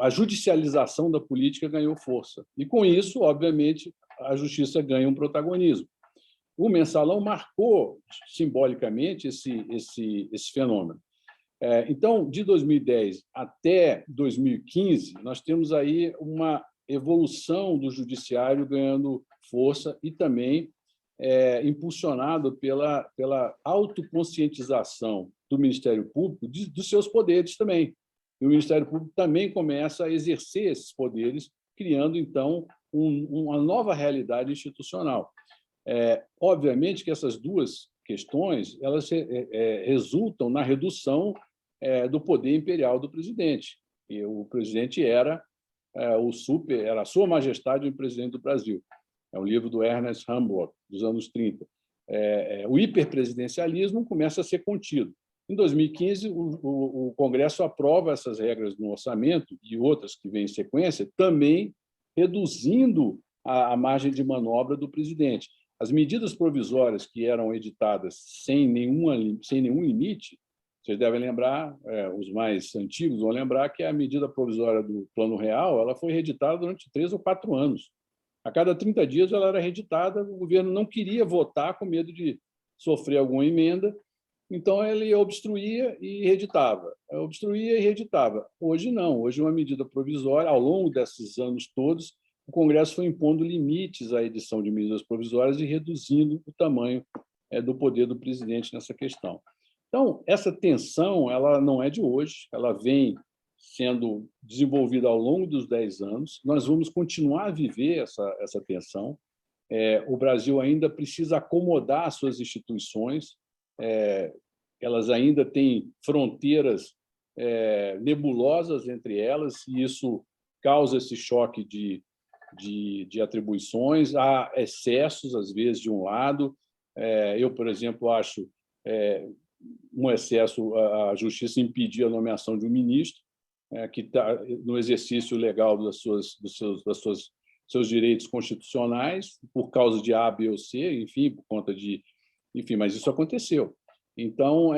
a judicialização da política ganhou força. E, com isso, obviamente, a justiça ganha um protagonismo. O Mensalão marcou simbolicamente esse fenômeno. Então, de 2010 até 2015, nós temos aí uma evolução do judiciário ganhando força e também impulsionado pela autoconscientização do Ministério Público dos seus poderes também. E o Ministério Público também começa a exercer esses poderes, criando, então, uma nova realidade institucional. Obviamente que essas duas questões elas resultam na redução do poder imperial do presidente. E o presidente era a Sua Majestade o Presidente do Brasil. É um livro do Ernest Hamburg, dos anos 30. O hiperpresidencialismo começa a ser contido. Em 2015, o Congresso aprova essas regras no orçamento e outras que vêm em sequência, também reduzindo a margem de manobra do presidente. As medidas provisórias que eram editadas sem nenhum limite, vocês devem lembrar, os mais antigos vão lembrar que a medida provisória do Plano Real ela foi reeditada durante 3 ou 4 anos. A cada 30 dias ela era reeditada, o governo não queria votar com medo de sofrer alguma emenda, então ele obstruía e reeditava, obstruía e reeditava. Hoje não, hoje uma medida provisória, ao longo desses anos todos, o Congresso foi impondo limites à edição de medidas provisórias e reduzindo o tamanho do poder do presidente nessa questão. Então, essa tensão ela não é de hoje, ela vem sendo desenvolvida ao longo dos 10 anos. Nós vamos continuar a viver essa tensão. O Brasil ainda precisa acomodar suas instituições, elas ainda têm fronteiras nebulosas entre elas, e isso causa esse choque de atribuições, há excessos, às vezes, de um lado. Eu, por exemplo, acho um excesso a Justiça impedir a nomeação de um ministro que está no exercício legal dos seus direitos constitucionais, por causa de A, B ou C, enfim, por conta de... Enfim, mas isso aconteceu. Então,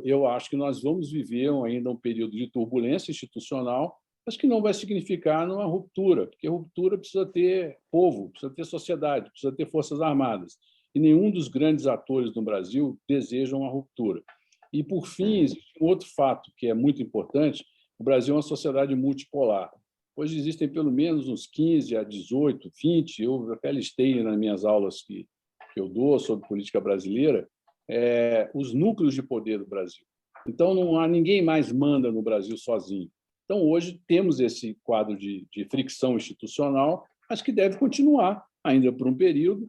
eu acho que nós vamos viver ainda um período de turbulência institucional, mas que não vai significar uma ruptura, porque ruptura precisa ter povo, precisa ter sociedade, precisa ter forças armadas. E nenhum dos grandes atores no Brasil deseja uma ruptura. E, por fim, existe um outro fato que é muito importante: o Brasil é uma sociedade multipolar. Hoje existem pelo menos uns 15 a 18, 20, eu até listei nas minhas aulas que eu dou sobre política brasileira, os núcleos de poder do Brasil. Então, não há ninguém mais manda no Brasil sozinho. Então, hoje, temos esse quadro de fricção institucional, mas que deve continuar ainda por um período,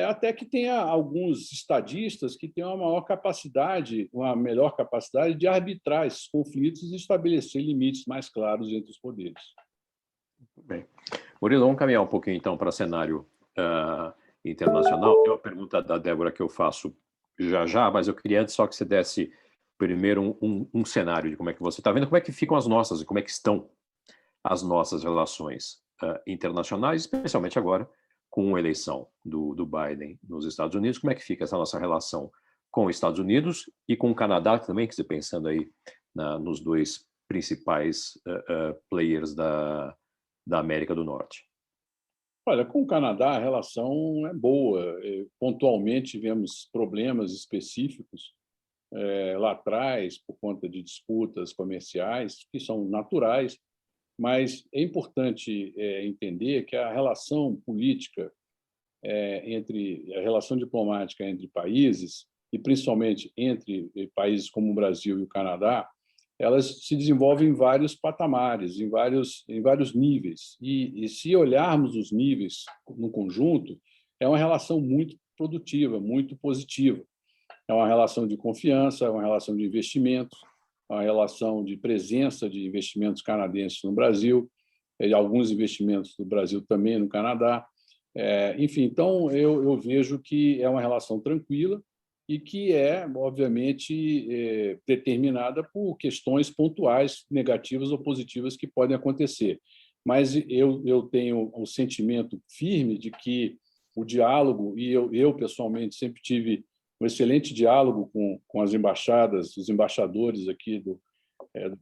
até que tenha alguns estadistas que tenham uma melhor capacidade de arbitrar esses conflitos e estabelecer limites mais claros entre os poderes. Bem. Murilo, vamos caminhar um pouquinho, então, para o cenário internacional. Tem uma pergunta da Débora que eu faço já, mas eu queria antes só que você desse primeiro um cenário de como é que você está vendo, como é que ficam as nossas, e como é que estão as nossas relações internacionais, especialmente agora com a eleição do Biden nos Estados Unidos. Como é que fica essa nossa relação com os Estados Unidos e com o Canadá também, que você pensando aí nos dois principais players da América do Norte? Olha, com o Canadá a relação é boa. Pontualmente tivemos problemas específicos lá atrás, por conta de disputas comerciais, que são naturais, mas é importante entender que a relação política a relação diplomática entre países, e principalmente entre países como o Brasil e o Canadá, elas se desenvolvem em vários patamares, em vários níveis. E se olharmos os níveis no conjunto, é uma relação muito produtiva, muito positiva. É uma relação de confiança, é uma relação de investimentos, é uma relação de presença de investimentos canadenses no Brasil, alguns investimentos do Brasil também no Canadá. Enfim, então eu vejo que é uma relação tranquila e que é, obviamente, determinada por questões pontuais, negativas ou positivas que podem acontecer. Mas eu tenho o sentimento firme de que o diálogo, e eu pessoalmente sempre tive um excelente diálogo com as embaixadas, os embaixadores aqui do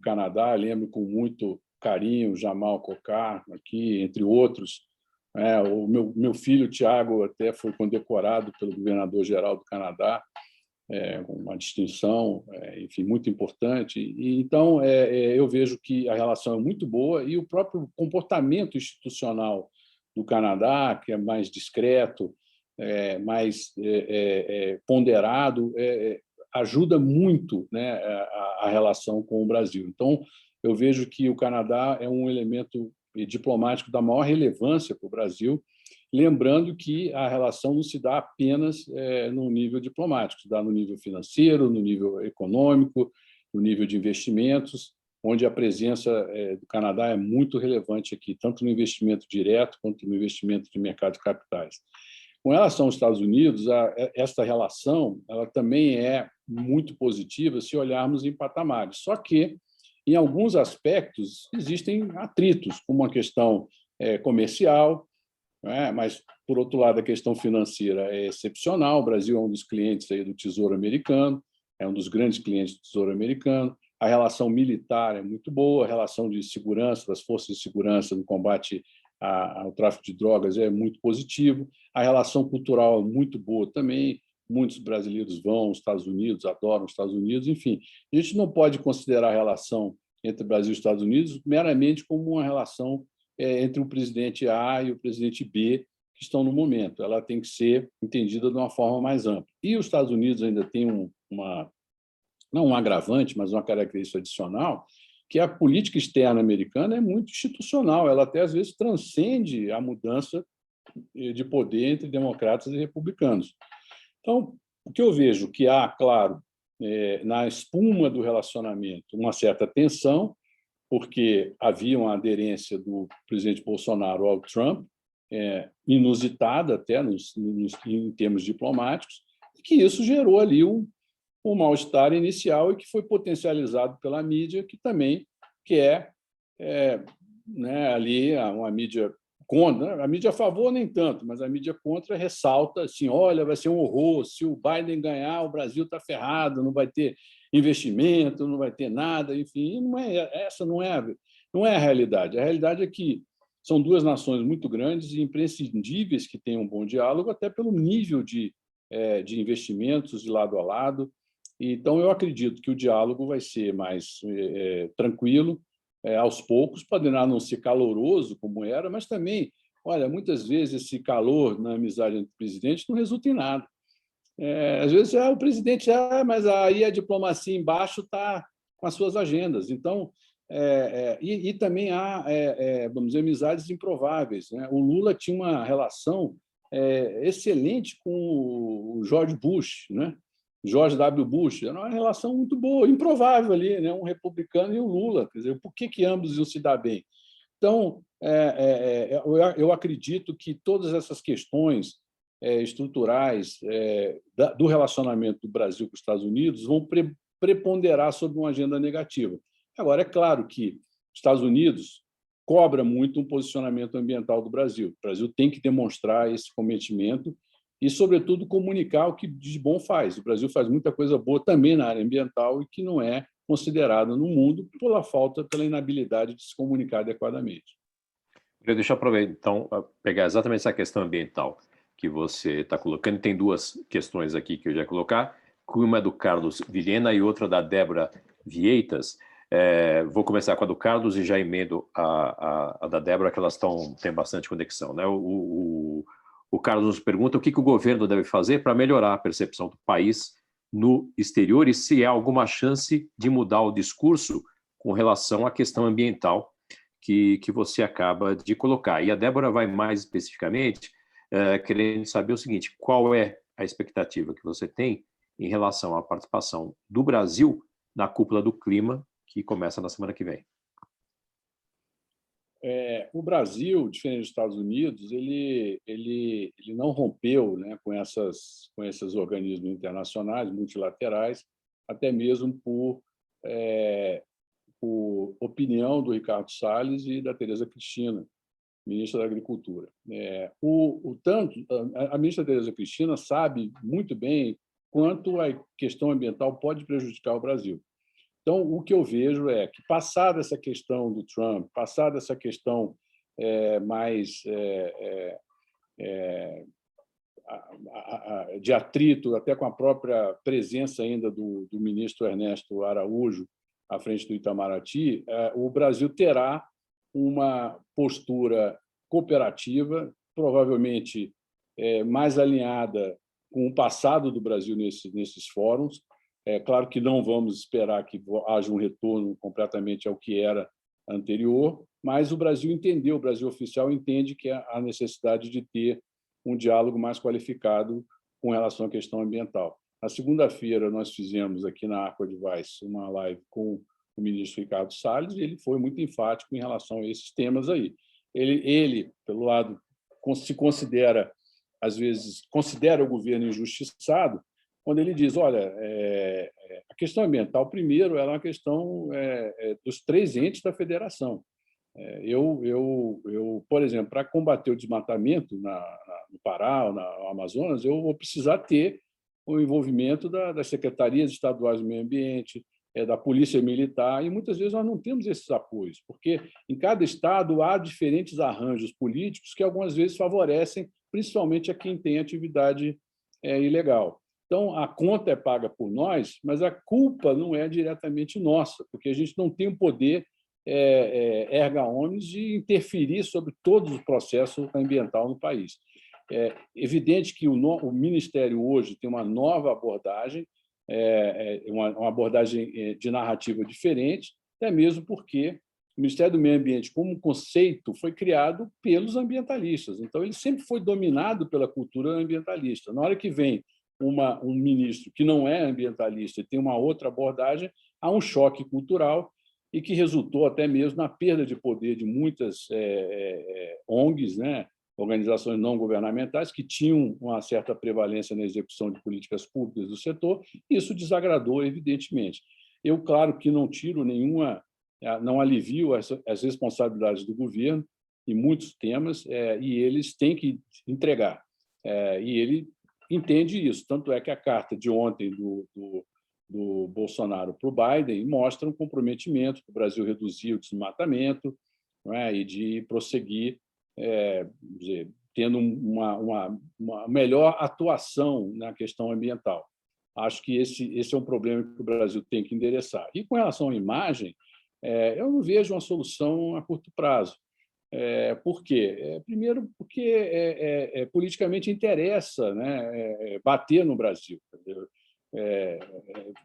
Canadá, lembro com muito carinho Jamal Kokar, aqui, entre outros. O meu filho, Tiago, até foi condecorado pelo governador-geral do Canadá, com uma distinção, enfim, muito importante. E, então, eu vejo que a relação é muito boa e o próprio comportamento institucional do Canadá, que é mais discreto, mais ponderado, ajuda muito, né, a relação com o Brasil. Então, eu vejo que o Canadá é um elemento diplomático da maior relevância para o Brasil, lembrando que a relação não se dá apenas no nível diplomático, se dá no nível financeiro, no nível econômico, no nível de investimentos, onde a presença do Canadá é muito relevante aqui, tanto no investimento direto quanto no investimento de mercado de capitais. Com relação aos Estados Unidos, esta relação ela também é muito positiva se olharmos em patamares. Só que, em alguns aspectos, existem atritos, como a questão comercial, mas, por outro lado, a questão financeira é excepcional. O Brasil é um dos clientes aí do Tesouro Americano, é um dos grandes clientes do Tesouro Americano. A relação militar é muito boa, a relação de segurança, das forças de segurança no combate ao tráfico de drogas é muito positivo. A relação cultural é muito boa também. Muitos brasileiros vão aos Estados Unidos, adoram os Estados Unidos. Enfim, a gente não pode considerar a relação entre Brasil e Estados Unidos meramente como uma relação entre o presidente A e o presidente B que estão no momento. Ela tem que ser entendida de uma forma mais ampla. E os Estados Unidos ainda tem não um agravante, mas uma característica adicional, que a política externa americana é muito institucional. Ela até, às vezes, transcende a mudança de poder entre democratas e republicanos. Então, o que eu vejo que há, claro, na espuma do relacionamento, uma certa tensão, porque havia uma aderência do presidente Bolsonaro ao Trump, inusitada até em termos diplomáticos, e que isso gerou ali um mal-estar inicial e que foi potencializado pela mídia, que também quer ali uma mídia contra, a mídia a favor nem tanto, mas a mídia contra ressalta assim, olha, vai ser um horror, se o Biden ganhar, o Brasil está ferrado, não vai ter investimento, não vai ter nada, enfim, essa não é a realidade. A realidade é que são duas nações muito grandes e imprescindíveis que tenham um bom diálogo, até pelo nível de investimentos de lado a lado. Então, eu acredito que o diálogo vai ser mais tranquilo, aos poucos, poderá não ser caloroso como era, mas também, olha, muitas vezes esse calor na amizade entre presidentes não resulta em nada. Às vezes o presidente, mas aí a diplomacia embaixo está com as suas agendas. Então, e também há, vamos dizer, amizades improváveis, né? O Lula tinha uma relação excelente com o George Bush, né? George W. Bush, era uma relação muito boa, improvável ali, né? Um republicano e o Lula. Quer dizer, por que ambos iam se dar bem? Então, eu acredito que todas essas questões estruturais do relacionamento do Brasil com os Estados Unidos vão preponderar sobre uma agenda negativa. Agora, é claro que os Estados Unidos cobra muito um posicionamento ambiental do Brasil. O Brasil tem que demonstrar esse comprometimento e, sobretudo, comunicar o que de bom faz. O Brasil faz muita coisa boa também na área ambiental e que não é considerada no mundo pela inabilidade de se comunicar adequadamente. Deixa eu aproveitar, então, pegar exatamente essa questão ambiental que você está colocando. Tem duas questões aqui que eu já ia colocar. Uma é do Carlos Vilhena e outra da Débora Vieitas. Vou começar com a do Carlos e já emendo a da Débora, que elas têm bastante conexão, né? O Carlos nos pergunta o que o governo deve fazer para melhorar a percepção do país no exterior e se há alguma chance de mudar o discurso com relação à questão ambiental que você acaba de colocar. E a Débora vai mais especificamente querendo saber o seguinte: qual é a expectativa que você tem em relação à participação do Brasil na Cúpula do Clima, que começa na semana que vem? o Brasil, diferente dos Estados Unidos, ele não rompeu, né, com esses organismos internacionais, multilaterais, até mesmo por opinião do Ricardo Salles e da Tereza Cristina, ministra da Agricultura. A ministra Tereza Cristina sabe muito bem quanto a questão ambiental pode prejudicar o Brasil. Então, o que eu vejo é que, passada essa questão do Trump, passada essa questão mais de atrito, até com a própria presença ainda do ministro Ernesto Araújo à frente do Itamaraty, o Brasil terá uma postura cooperativa, provavelmente mais alinhada com o passado do Brasil nesses fóruns. É claro que não vamos esperar que haja um retorno completamente ao que era anterior, mas o Brasil entendeu, o Brasil oficial entende que há necessidade de ter um diálogo mais qualificado com relação à questão ambiental. Na segunda-feira, nós fizemos aqui na Arco Advice uma live com o ministro Ricardo Salles e ele foi muito enfático em relação a esses temas aí. Ele pelo lado, se considera, às vezes, considera o governo injustiçado, quando ele diz, olha, a questão ambiental, primeiro, ela é uma questão dos 3 entes da federação. Por exemplo, para combater o desmatamento no Pará ou no Amazonas, eu vou precisar ter o envolvimento das secretarias estaduais do meio ambiente, da polícia militar, e muitas vezes nós não temos esses apoios, porque em cada estado há diferentes arranjos políticos que algumas vezes favorecem, principalmente a quem tem atividade ilegal. Então, a conta é paga por nós, mas a culpa não é diretamente nossa, porque a gente não tem o poder erga omnes de interferir sobre todo o processo ambiental no país. É evidente que o Ministério hoje tem uma nova abordagem, uma abordagem de narrativa diferente, até mesmo porque o Ministério do Meio Ambiente, como conceito, foi criado pelos ambientalistas. Então, ele sempre foi dominado pela cultura ambientalista. Na hora que vem um ministro que não é ambientalista e tem uma outra abordagem, há um choque cultural e que resultou até mesmo na perda de poder de muitas ONGs, né, organizações não governamentais, que tinham uma certa prevalência na execução de políticas públicas do setor, e isso desagradou, evidentemente. Eu, claro, que não tiro não alivio as responsabilidades do governo em muitos temas, e eles têm que entregar. E ele entende isso, tanto é que a carta de ontem do Bolsonaro para o Biden mostra um comprometimento do Brasil reduzir o desmatamento, não é? E de prosseguir tendo uma melhor atuação na questão ambiental. Acho que esse é um problema que o Brasil tem que endereçar. E com relação à imagem, eu não vejo uma solução a curto prazo. Por quê? Primeiro, porque politicamente interessa, né, bater no Brasil. Entendeu?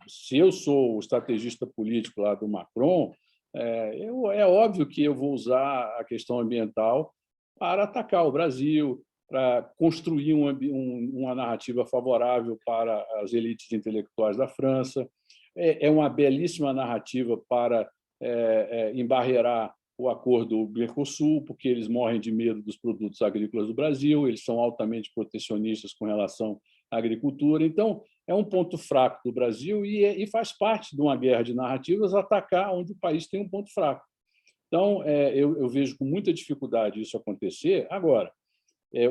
Se eu sou o estrategista político lá do Macron, é óbvio que eu vou usar a questão ambiental para atacar o Brasil, para construir uma narrativa favorável para as elites intelectuais da França. É uma belíssima narrativa para embarrear o acordo Mercosul, porque eles morrem de medo dos produtos agrícolas do Brasil, eles são altamente protecionistas com relação à agricultura. Então, é um ponto fraco do Brasil e faz parte de uma guerra de narrativas atacar onde o país tem um ponto fraco. Então, eu vejo com muita dificuldade isso acontecer. Agora,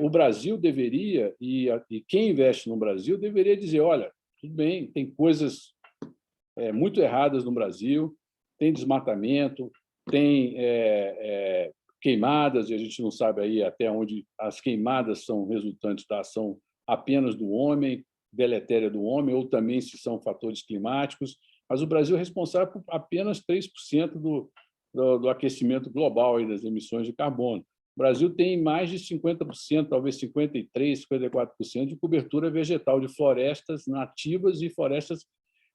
o Brasil deveria, e quem investe no Brasil, deveria dizer, olha, tudo bem, tem coisas muito erradas no Brasil, tem desmatamento, tem queimadas, e a gente não sabe aí até onde as queimadas são resultantes da ação apenas do homem, deletéria do homem, ou também se são fatores climáticos, mas o Brasil é responsável por apenas 3% do aquecimento global e das emissões de carbono. O Brasil tem mais de 50%, talvez 53%, 54% de cobertura vegetal de florestas nativas e florestas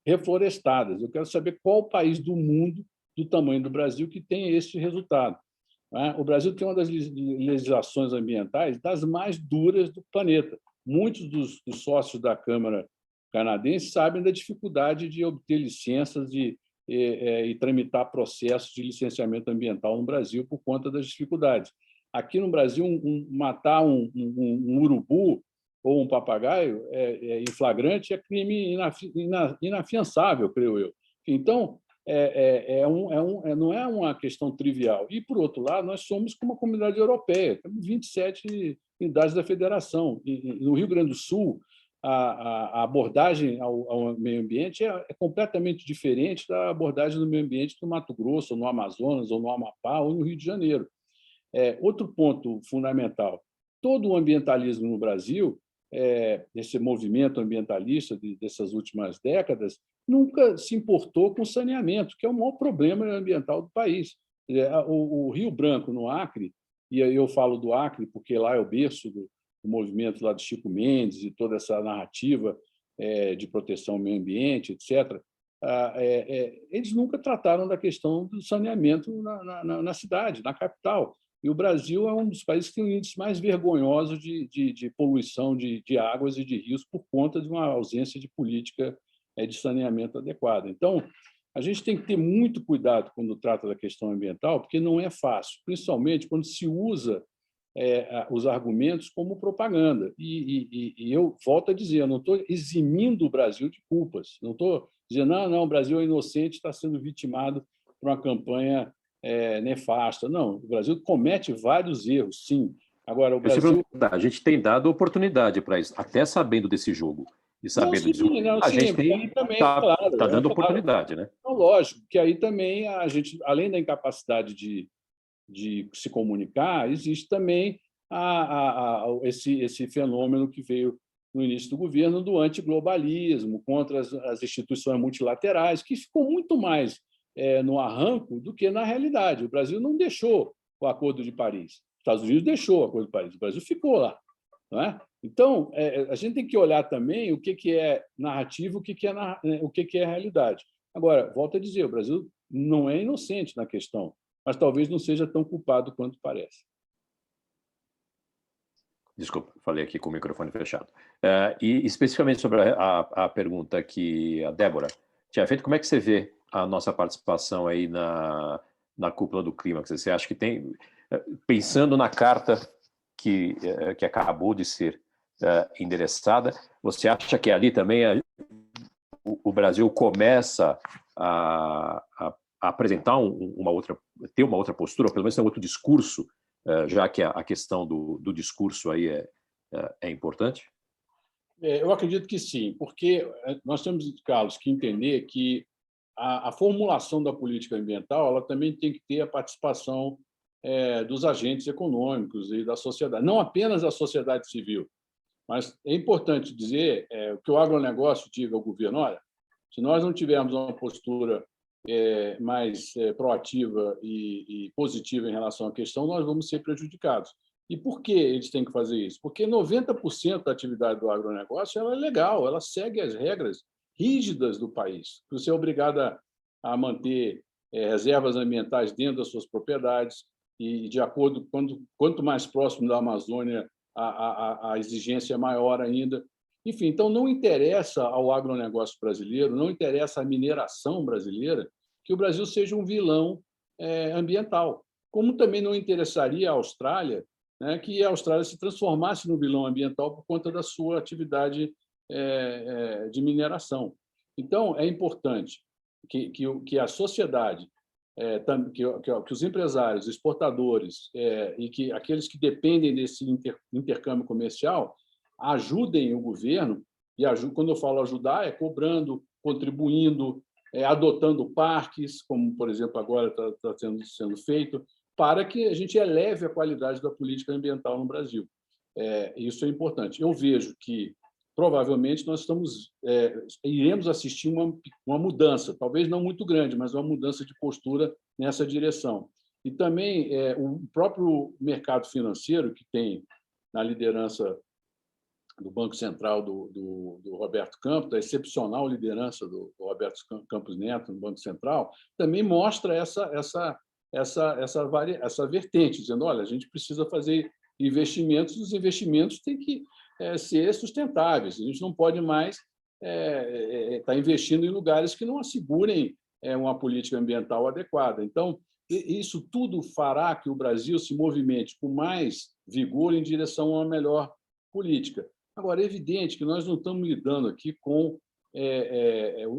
reflorestadas. Eu quero saber qual país do mundo do tamanho do Brasil que tem esse resultado. O Brasil tem uma das legislações ambientais das mais duras do planeta. Muitos dos sócios da Câmara canadense sabem da dificuldade de obter licenças de e tramitar processos de licenciamento ambiental no Brasil por conta das dificuldades. Aqui no Brasil, matar um urubu ou um papagaio em flagrante é crime inafiançável, creio eu. Então, não é uma questão trivial. E, por outro lado, nós somos como a comunidade europeia, temos 27 unidades da federação. No Rio Grande do Sul, a abordagem ao meio ambiente é completamente diferente da abordagem do meio ambiente no Mato Grosso, ou no Amazonas, ou no Amapá, ou no Rio de Janeiro. Outro ponto fundamental, todo o ambientalismo no Brasil, esse movimento ambientalista dessas últimas décadas, nunca se importou com saneamento, que é o maior problema ambiental do país. O Rio Branco, no Acre, e eu falo do Acre porque lá é o berço do movimento lá de Chico Mendes e toda essa narrativa de proteção ao meio ambiente, etc., eles nunca trataram da questão do saneamento na cidade, na capital. E o Brasil é um dos países que tem índices mais vergonhosos de poluição de águas e de rios por conta de uma ausência de política de saneamento adequada. Então, a gente tem que ter muito cuidado quando trata da questão ambiental, porque não é fácil, principalmente quando se usa os argumentos como propaganda. E eu volto a dizer, eu não estou eximindo o Brasil de culpas, não estou dizendo, não, o Brasil é inocente, está sendo vitimado por uma campanha nefasta. Não, o Brasil comete vários erros, sim. Agora, o Brasil... A gente tem dado oportunidade para isso, até sabendo desse jogo e sabendo disso. A gente está dando oportunidade, né? Então, lógico, que aí também a gente, além da incapacidade de se comunicar, existe também esse fenômeno que veio no início do governo do antiglobalismo, contra as instituições multilaterais, que ficou muito mais no arranco do que na realidade. O Brasil não deixou o Acordo de Paris. Os Estados Unidos deixou o Acordo de Paris. O Brasil ficou lá. Não é? Então, a gente tem que olhar também o que é narrativo, o que é realidade. Agora, volto a dizer, o Brasil não é inocente na questão, mas talvez não seja tão culpado quanto parece. Desculpa, falei aqui com o microfone fechado. E especificamente sobre a pergunta que a Débora tinha feito, como é que você vê a nossa participação aí na cúpula do clima? Você acha que tem, pensando na carta que acabou de ser endereçada, você acha que ali também o Brasil começa a apresentar ter uma outra postura, ou pelo menos ter um outro discurso, já que a questão do discurso aí é importante? Eu acredito que sim, porque nós temos, Carlos, que entender que a formulação da política ambiental ela também tem que ter a participação dos agentes econômicos e da sociedade, não apenas da sociedade civil. Mas é importante dizer que o agronegócio diga ao governo, olha, se nós não tivermos uma postura mais proativa e positiva em relação à questão, nós vamos ser prejudicados. E por que eles têm que fazer isso? Porque 90% da atividade do agronegócio ela é legal, ela segue as regras rígidas do país. Você é obrigado a manter reservas ambientais dentro das suas propriedades e, de acordo, quanto mais próximo da Amazônia, a exigência é maior ainda. Enfim, então não interessa ao agronegócio brasileiro, não interessa à mineração brasileira que o Brasil seja um vilão ambiental, como também não interessaria à Austrália, né, que a Austrália se transformasse no vilão ambiental por conta da sua atividade de mineração. Então, é importante que a sociedade, que os empresários, exportadores e que aqueles que dependem desse intercâmbio comercial ajudem o governo, e quando eu falo ajudar, é cobrando, contribuindo, adotando parques, como, por exemplo, agora está sendo feito, para que a gente eleve a qualidade da política ambiental no Brasil. Isso é importante. Eu vejo que, provavelmente, nós iremos assistir uma mudança, talvez não muito grande, mas uma mudança de postura nessa direção. E também o próprio mercado financeiro, que tem na liderança do Banco Central do Roberto Campos, da excepcional liderança do Roberto Campos Neto no Banco Central, também mostra essa vertente, dizendo, olha, a gente precisa fazer investimentos, e os investimentos têm que ser sustentáveis. A gente não pode mais estar investindo em lugares que não assegurem uma política ambiental adequada. Então, isso tudo fará que o Brasil se movimente com mais vigor em direção a uma melhor política. Agora, é evidente que nós não estamos lidando aqui com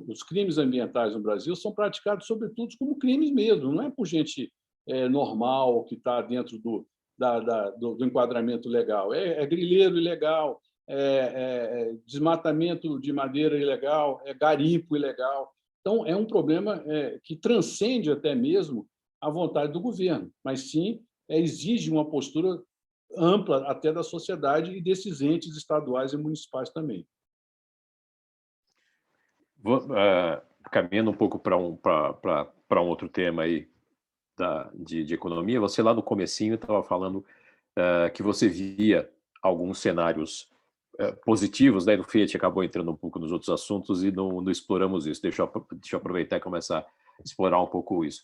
os crimes ambientais no Brasil são praticados, sobretudo, como crimes mesmo, não é por gente normal que está dentro do enquadramento legal. É grileiro ilegal, desmatamento de madeira ilegal, garimpo ilegal. Então, é um problema que transcende até mesmo a vontade do governo, mas sim exige uma postura ampla até da sociedade e desses entes estaduais e municipais também. Caminhando um pouco para um outro tema aí de economia, você lá no comecinho estava falando que você via alguns cenários positivos, daí no Fiat acabou entrando um pouco nos outros assuntos e não exploramos isso. Deixa eu aproveitar e começar a explorar um pouco isso.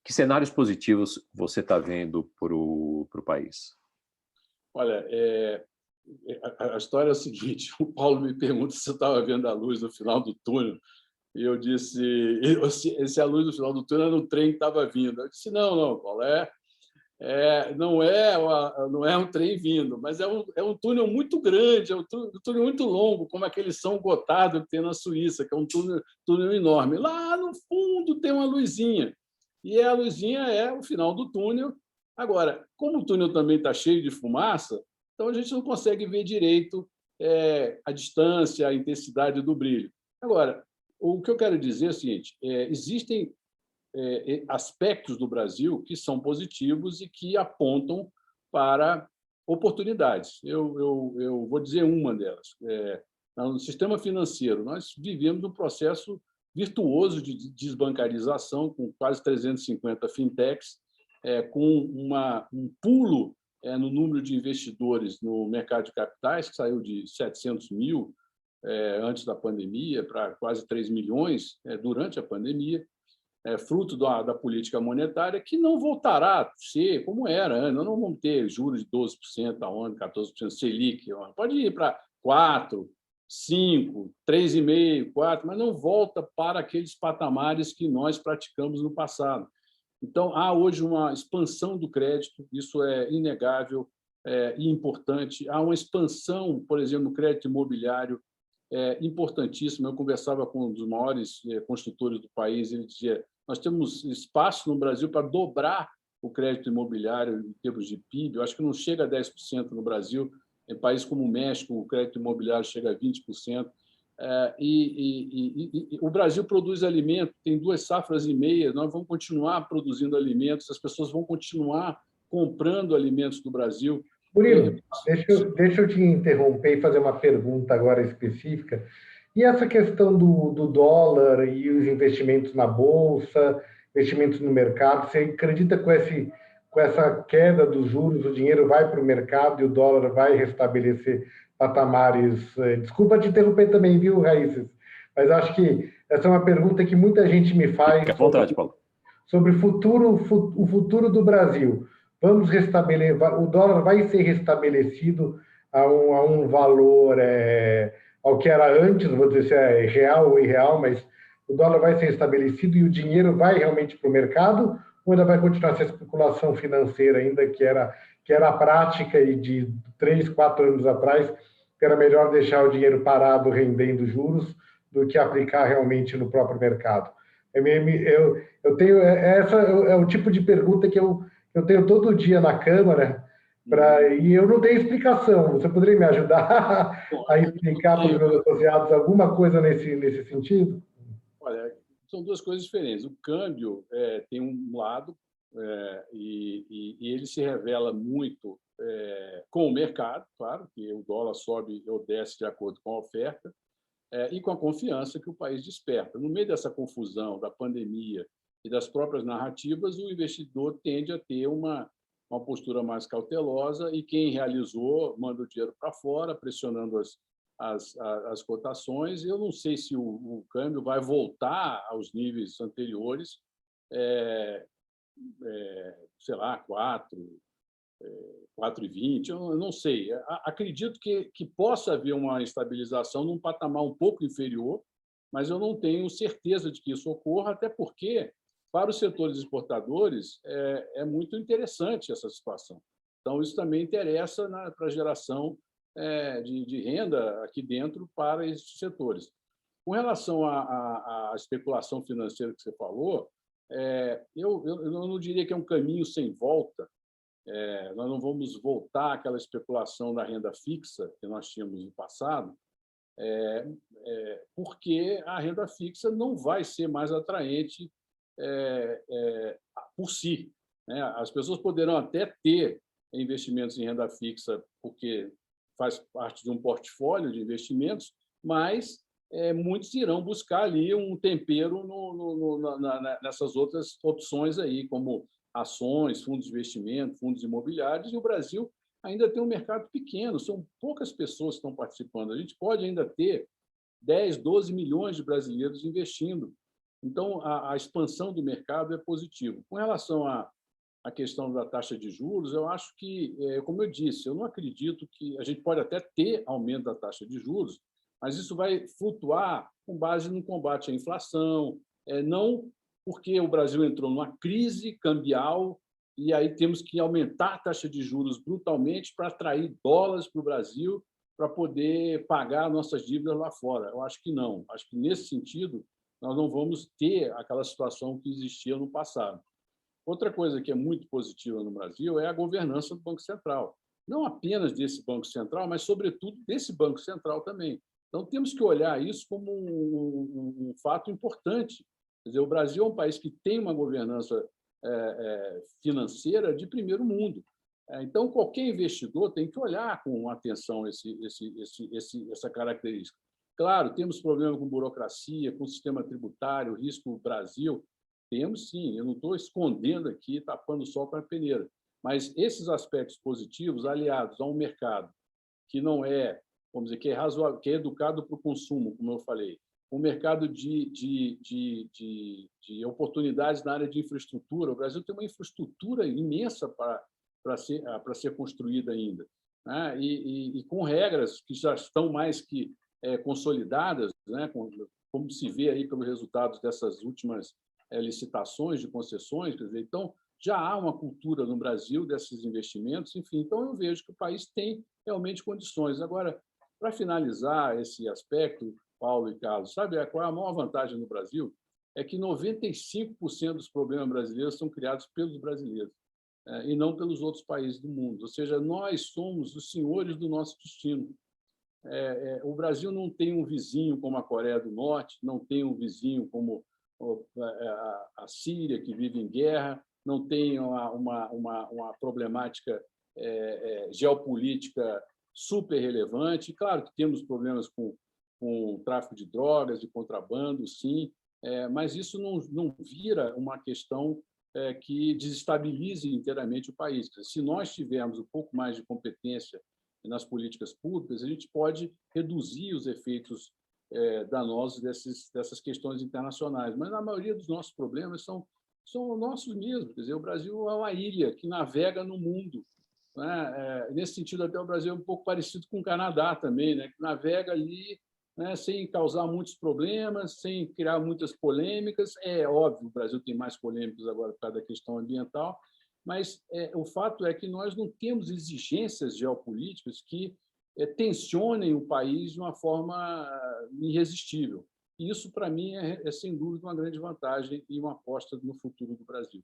Que cenários positivos você está vendo para o país? Olha, a história é a seguinte: o Paulo me pergunta se eu estava vendo a luz no final do túnel, e eu disse, se a luz no final do túnel era um trem que estava vindo. Eu disse, não, Paulo, não é um trem vindo, mas é um túnel muito grande, é um túnel muito longo, como aquele São Gotardo que tem na Suíça, que é um túnel enorme. Lá no fundo tem uma luzinha, e a luzinha é o final do túnel. Agora, como o túnel também está cheio de fumaça, então a gente não consegue ver direito a distância, a intensidade do brilho. Agora, o que eu quero dizer é o seguinte: existem aspectos do Brasil que são positivos e que apontam para oportunidades. Eu vou dizer uma delas. No sistema financeiro, nós vivemos um processo virtuoso de desbancarização, com quase 350 fintechs, com um pulo no número de investidores no mercado de capitais, que saiu de 700 mil antes da pandemia para quase 3 milhões durante a pandemia, fruto da política monetária, que não voltará a ser como era. Nós não vamos ter juros de 12% ao ano, 14% Selic. Pode ir para 4%, 5%, 3,5%, 4%, mas não volta para aqueles patamares que nós praticamos no passado. Então, há hoje uma expansão do crédito, isso é inegável e importante. Há uma expansão, por exemplo, no crédito imobiliário, importantíssima. Eu conversava com um dos maiores construtores do país, ele dizia: nós temos espaço no Brasil para dobrar o crédito imobiliário em termos de PIB. Eu acho que não chega a 10% no Brasil. Em países como o México, o crédito imobiliário chega a 20%. E o Brasil produz alimento, tem 2,5 safras, nós vamos continuar produzindo alimentos, as pessoas vão continuar comprando alimentos do Brasil. Murilo, deixa eu te interromper e fazer uma pergunta agora específica. E essa questão do dólar e os investimentos na Bolsa, investimentos no mercado, você acredita que com essa queda dos juros, o dinheiro vai para o mercado e o dólar vai restabelecer patamares? Desculpa te interromper também, viu, Raíssa? Mas acho que essa é uma pergunta que muita gente me faz. Fique à vontade, Paulo. Sobre o futuro do Brasil. Vamos restabelecer, o dólar vai ser restabelecido a um valor, ao que era antes, não vou dizer se é real ou irreal, mas o dólar vai ser restabelecido e o dinheiro vai realmente para o mercado, ou ainda vai continuar essa especulação financeira, ainda que era a prática e de 3, 4 anos atrás, que era melhor deixar o dinheiro parado rendendo juros do que aplicar realmente no próprio mercado? Eu tenho, essa é o tipo de pergunta que eu tenho todo dia na Câmara, e eu não tenho explicação. Você poderia me ajudar a explicar para os meus associados alguma coisa nesse sentido? Olha, são duas coisas diferentes. O câmbio tem um lado, e ele se revela muito com o mercado, claro, que o dólar sobe ou desce de acordo com a oferta, e com a confiança que o país desperta. No meio dessa confusão da pandemia e das próprias narrativas, o investidor tende a ter uma postura mais cautelosa, e quem realizou manda o dinheiro para fora, pressionando as cotações. Eu não sei se o câmbio vai voltar aos níveis anteriores, sei lá, 4,20, eu não sei. Acredito que possa haver uma estabilização num patamar um pouco inferior, mas eu não tenho certeza de que isso ocorra, até porque, para os setores exportadores, é muito interessante essa situação. Então, isso também interessa para a geração de renda aqui dentro para esses setores. Com relação à especulação financeira que você falou, eu não diria que é um caminho sem volta. Nós não vamos voltar àquela especulação da renda fixa que nós tínhamos no passado, porque a renda fixa não vai ser mais atraente por si, né? As pessoas poderão até ter investimentos em renda fixa porque faz parte de um portfólio de investimentos, mas muitos irão buscar ali um tempero nessas outras opções aí, como ações, fundos de investimento, fundos imobiliários, e o Brasil ainda tem um mercado pequeno, são poucas pessoas que estão participando. A gente pode ainda ter 10, 12 milhões de brasileiros investindo. Então, a expansão do mercado é positiva. Com relação à questão da taxa de juros, eu acho que, como eu disse, eu não acredito que a gente pode até ter aumento da taxa de juros, mas isso vai flutuar com base no combate à inflação, não porque o Brasil entrou numa crise cambial e aí temos que aumentar a taxa de juros brutalmente para atrair dólares para o Brasil para poder pagar nossas dívidas lá fora. Eu acho que não. Acho que, nesse sentido, nós não vamos ter aquela situação que existia no passado. Outra coisa que é muito positiva no Brasil é a governança do Banco Central. Não apenas desse Banco Central, mas, sobretudo, desse Banco Central também. Então, temos que olhar isso como um fato importante. Quer dizer, o Brasil é um país que tem uma governança financeira de primeiro mundo. Então, qualquer investidor tem que olhar com atenção essa característica. Claro, temos problema com burocracia, com o sistema tributário, risco Brasil. Temos, sim. Eu não estou escondendo aqui, tapando o sol com a peneira. Mas esses aspectos positivos, aliados a um mercado que não vamos dizer, que é razoável, que é educado para o consumo, como eu falei, um mercado de oportunidades na área de infraestrutura. O Brasil tem uma infraestrutura imensa para ser construída ainda, né? E com regras que já estão mais que consolidadas, né? Como se vê aí pelos resultados dessas últimas licitações de concessões. Quer dizer, então, já há uma cultura no Brasil desses investimentos, enfim. Então, eu vejo que o país tem realmente condições. Agora, para finalizar esse aspecto, Paulo e Carlos, sabe qual é a maior vantagem no Brasil? É que 95% dos problemas brasileiros são criados pelos brasileiros e não pelos outros países do mundo. Ou seja, nós somos os senhores do nosso destino. O Brasil não tem um vizinho como a Coreia do Norte, não tem um vizinho como a Síria, que vive em guerra, não tem uma problemática geopolítica super relevante. Claro que temos problemas com o tráfico de drogas, de contrabando, sim, mas isso não vira uma questão que desestabilize inteiramente o país. Se nós tivermos um pouco mais de competência nas políticas públicas, a gente pode reduzir os efeitos danosos dessas questões internacionais. Mas a maioria dos nossos problemas são nossos mesmos. Quer dizer, o Brasil é uma ilha que navega no mundo, né? Nesse sentido, até o Brasil é um pouco parecido com o Canadá também, né? Que navega ali, né, sem causar muitos problemas, sem criar muitas polêmicas. É óbvio, o Brasil tem mais polêmicas agora por causa da questão ambiental, mas o fato é que nós não temos exigências geopolíticas que tensionem o país de uma forma irresistível. E isso, para mim, sem dúvida, uma grande vantagem e uma aposta no futuro do Brasil.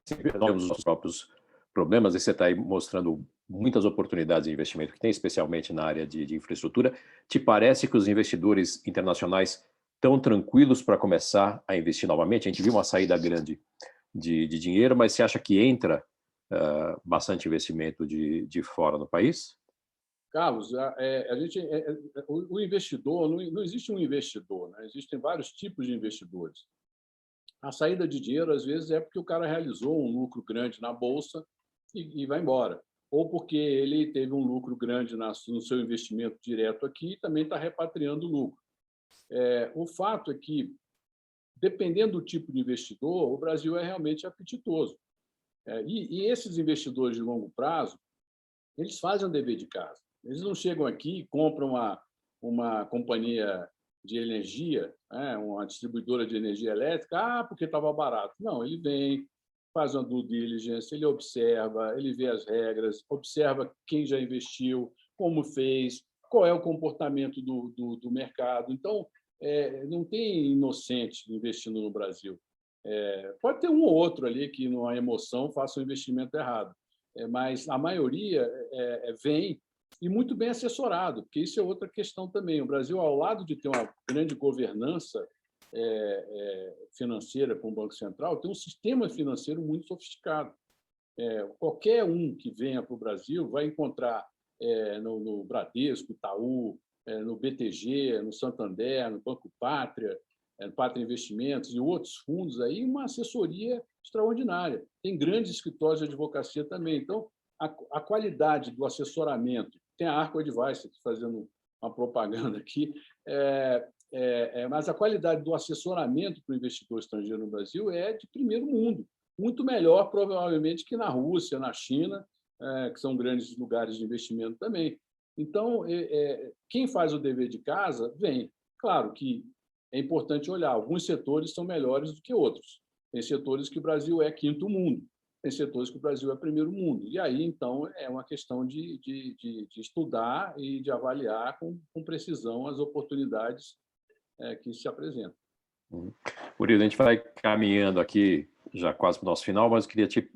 Sempre temos os nossos próprios problemas, e você está aí mostrando muitas oportunidades de investimento que tem, especialmente na área de infraestrutura. Te parece que os investidores internacionais estão tranquilos para começar a investir novamente? A gente viu uma saída grande de dinheiro, mas você acha que entra bastante investimento de fora no país? Carlos, o investidor, não existe um investidor, né? Existem vários tipos de investidores. A saída de dinheiro, às vezes, é porque o cara realizou um lucro grande na Bolsa e vai embora. Ou porque ele teve um lucro grande no seu investimento direto aqui e também está repatriando o lucro. O fato é que, dependendo do tipo de investidor, o Brasil é realmente apetitoso. E esses investidores de longo prazo, eles fazem o dever de casa. Eles não chegam aqui e compram uma companhia de energia, né, uma distribuidora de energia elétrica, porque estava barato. Não, ele vem, faz uma due diligence, ele observa, ele vê as regras, observa quem já investiu, como fez, qual é o comportamento do mercado. Então, não tem inocente investindo no Brasil. Pode ter um ou outro ali que, numa emoção, faça um investimento errado, mas a maioria vem e muito bem assessorado, porque isso é outra questão também. O Brasil, ao lado de ter uma grande governança financeira com o Banco Central, tem um sistema financeiro muito sofisticado. Qualquer um que venha para o Brasil vai encontrar no Bradesco, Itaú, no BTG, no Santander, no Banco Pátria, Pátria Investimentos e outros fundos, aí uma assessoria extraordinária. Tem grandes escritórios de advocacia também. Então, a qualidade do assessoramento, tem a Arco Advice fazendo uma propaganda aqui, mas a qualidade do assessoramento para o investidor estrangeiro no Brasil é de primeiro mundo, muito melhor, provavelmente, que na Rússia, na China, que são grandes lugares de investimento também. Então, quem faz o dever de casa vem. Claro que é importante olhar, alguns setores são melhores do que outros. Tem setores que o Brasil é quinto mundo, tem setores que o Brasil é primeiro mundo. E aí, então, é uma questão de estudar e de avaliar com precisão as oportunidades que se apresentam. Murilo, a gente vai caminhando aqui já quase para o nosso final, mas eu queria te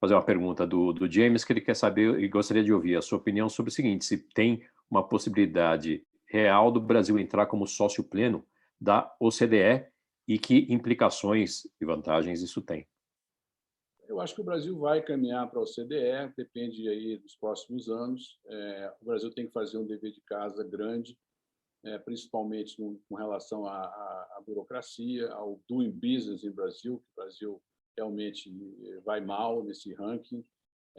fazer uma pergunta do James, que ele quer saber e gostaria de ouvir a sua opinião sobre o seguinte: se tem uma possibilidade real do Brasil entrar como sócio pleno da OCDE e que implicações e vantagens isso tem. Eu acho que o Brasil vai caminhar para a OCDE, depende aí dos próximos anos. O Brasil tem que fazer um dever de casa grande, principalmente com relação à burocracia, ao doing business em Brasil, que o Brasil realmente vai mal nesse ranking.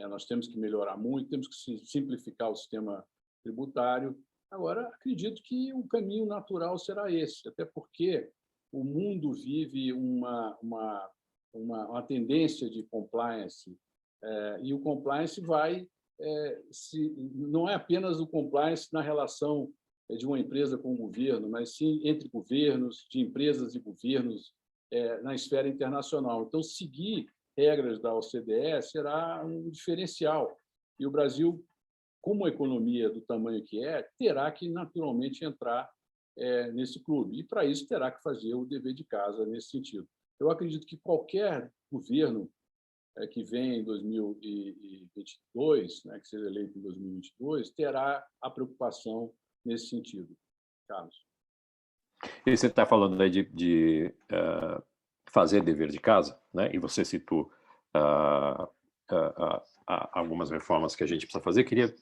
Nós temos que melhorar muito, temos que simplificar o sistema tributário. Agora, acredito que o caminho natural será esse, até porque o mundo vive uma tendência de compliance, e o compliance não é apenas o compliance na relação de uma empresa com o governo, mas sim entre governos, de empresas e governos na esfera internacional. Então, seguir regras da OCDE será um diferencial. E o Brasil, como a economia do tamanho que terá que naturalmente entrar nesse clube. E, para isso, terá que fazer o dever de casa nesse sentido. Eu acredito que qualquer governo que venha em 2022, que seja eleito em 2022, terá a preocupação nesse sentido. Carlos. E você está falando aí de fazer dever de casa, né? E você citou algumas reformas que a gente precisa fazer. Queria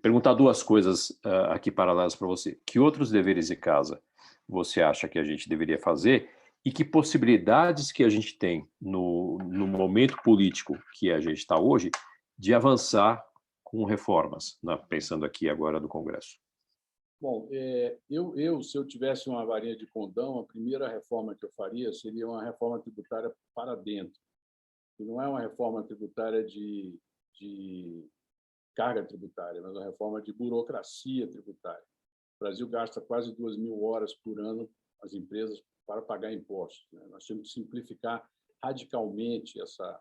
perguntar duas coisas aqui paralelas para você. Que outros deveres de casa você acha que a gente deveria fazer e que possibilidades que a gente tem no momento político que a gente está hoje de avançar com reformas, né? Pensando aqui agora do Congresso? Bom, se eu tivesse uma varinha de condão, a primeira reforma que eu faria seria uma reforma tributária para dentro. E não é uma reforma tributária de carga tributária, mas uma reforma de burocracia tributária. O Brasil gasta quase 2.000 horas por ano, as empresas, para pagar impostos, né? Nós temos que simplificar radicalmente essa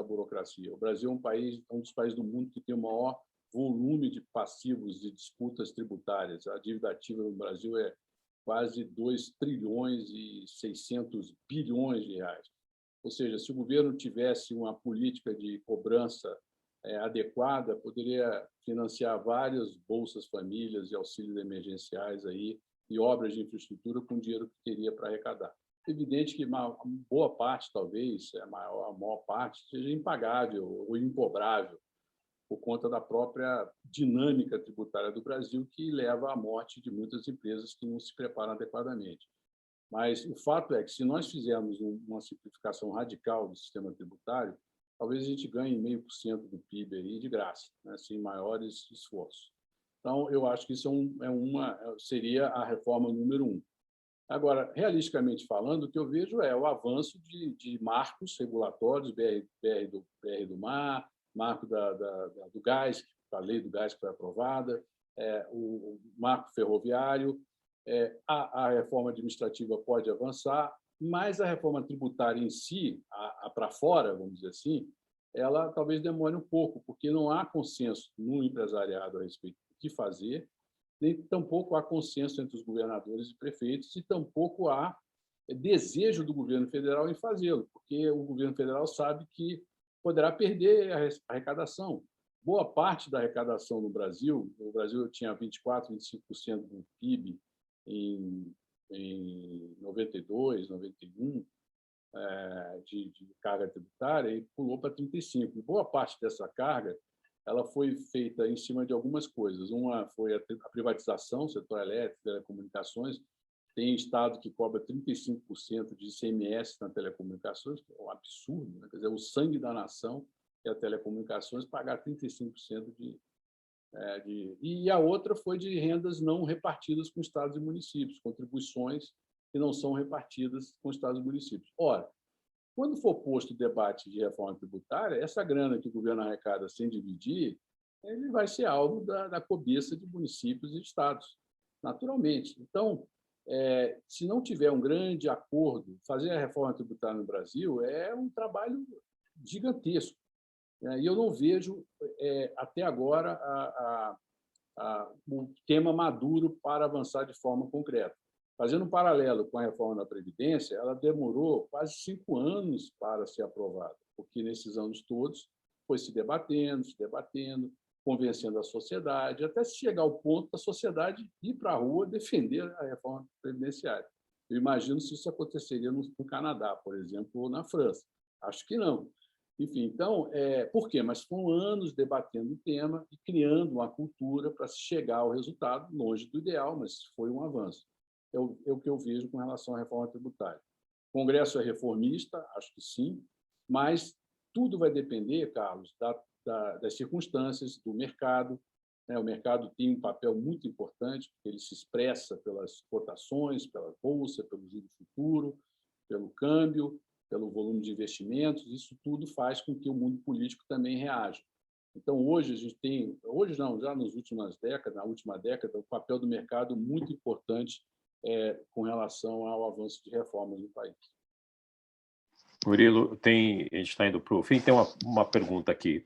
burocracia. O Brasil é um dos países do mundo que tem o maior volume de passivos de disputas tributárias. A dívida ativa no Brasil é quase 2 trilhões e 600 bilhões de reais. Ou seja, se o governo tivesse uma política de cobrança adequada, poderia financiar várias bolsas famílias e auxílios emergenciais aí, e obras de infraestrutura com dinheiro que teria para arrecadar. É evidente que uma boa parte, talvez, a maior parte, seja impagável ou incobrável, por conta da própria dinâmica tributária do Brasil, que leva à morte de muitas empresas que não se preparam adequadamente. Mas o fato é que, se nós fizermos uma simplificação radical do sistema tributário, talvez a gente ganhe 0,5% do PIB aí de graça, né, sem maiores esforços. Então, eu acho que isso seria a reforma número 1. Agora, realisticamente falando, o que eu vejo é o avanço de marcos regulatórios, BR do Mar, marco do gás, a lei do gás que foi aprovada, o marco ferroviário, a reforma administrativa pode avançar, mas a reforma tributária em si, para fora, vamos dizer assim, ela talvez demore um pouco, porque não há consenso no empresariado a respeito do que fazer, nem tampouco há consenso entre os governadores e prefeitos, e tampouco há desejo do governo federal em fazê-lo, porque o governo federal sabe que poderá perder a arrecadação. Boa parte da arrecadação no Brasil, o Brasil tinha 24%, 25% do PIB em 92, 91, de carga tributária, e pulou para 35%. E boa parte dessa carga ela foi feita em cima de algumas coisas. Uma foi a privatização, setor elétrico, telecomunicações. Tem estado que cobra 35% de ICMS na telecomunicações, que é um absurdo, né? Quer dizer, o sangue da nação é a telecomunicações, pagar 35% E a outra foi de rendas não repartidas com estados e municípios, contribuições que não são repartidas com estados e municípios. Ora, quando for posto o debate de reforma tributária, essa grana que o governo arrecada sem dividir, ele vai ser alvo da cobiça de municípios e estados, naturalmente. Então, se não tiver um grande acordo, fazer a reforma tributária no Brasil é um trabalho gigantesco. E eu não vejo, até agora, o tema maduro para avançar de forma concreta. Fazendo um paralelo com a reforma da Previdência, ela demorou quase 5 anos para ser aprovada, porque nesses anos todos foi se debatendo, convencendo a sociedade, até se chegar ao ponto da sociedade ir para a rua defender a reforma previdenciária. Eu imagino se isso aconteceria no Canadá, por exemplo, ou na França. Acho que não. Enfim, então, por quê? Mas foram anos debatendo o tema e criando uma cultura para se chegar ao resultado, longe do ideal, mas foi um avanço. É o que eu vejo com relação à reforma tributária. O Congresso é reformista, acho que sim, mas tudo vai depender, Carlos, das circunstâncias, do mercado. O mercado tem um papel muito importante, porque ele se expressa pelas cotações, pela bolsa, pelo juro futuro, pelo câmbio, pelo volume de investimentos. Isso tudo faz com que o mundo político também reaja. Então, hoje, a gente tem, hoje não, já nas últimas décadas, na última década, o papel do mercado muito importante com relação ao avanço de reformas no país. Murilo, a gente está indo para o fim, tem uma pergunta aqui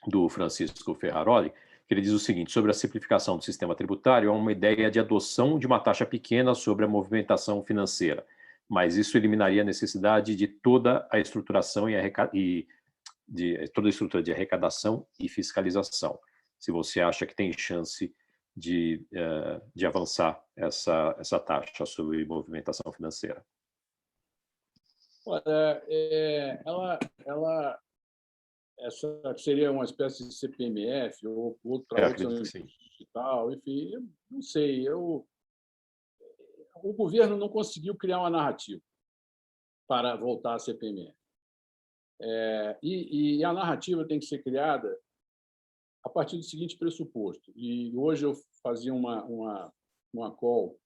do Francisco Ferraroli, que ele diz o seguinte: sobre a simplificação do sistema tributário, há uma ideia de adoção de uma taxa pequena sobre a movimentação financeira, mas isso eliminaria a necessidade de toda a estruturação toda a estrutura de arrecadação e fiscalização. Se você acha que tem chance de avançar essa taxa sobre movimentação financeira. Olha, essa seria uma espécie de CPMF ou outra digital, enfim, eu não sei. O governo não conseguiu criar uma narrativa para voltar à CPMF. E a narrativa tem que ser criada a partir do seguinte pressuposto. E hoje eu fazia uma call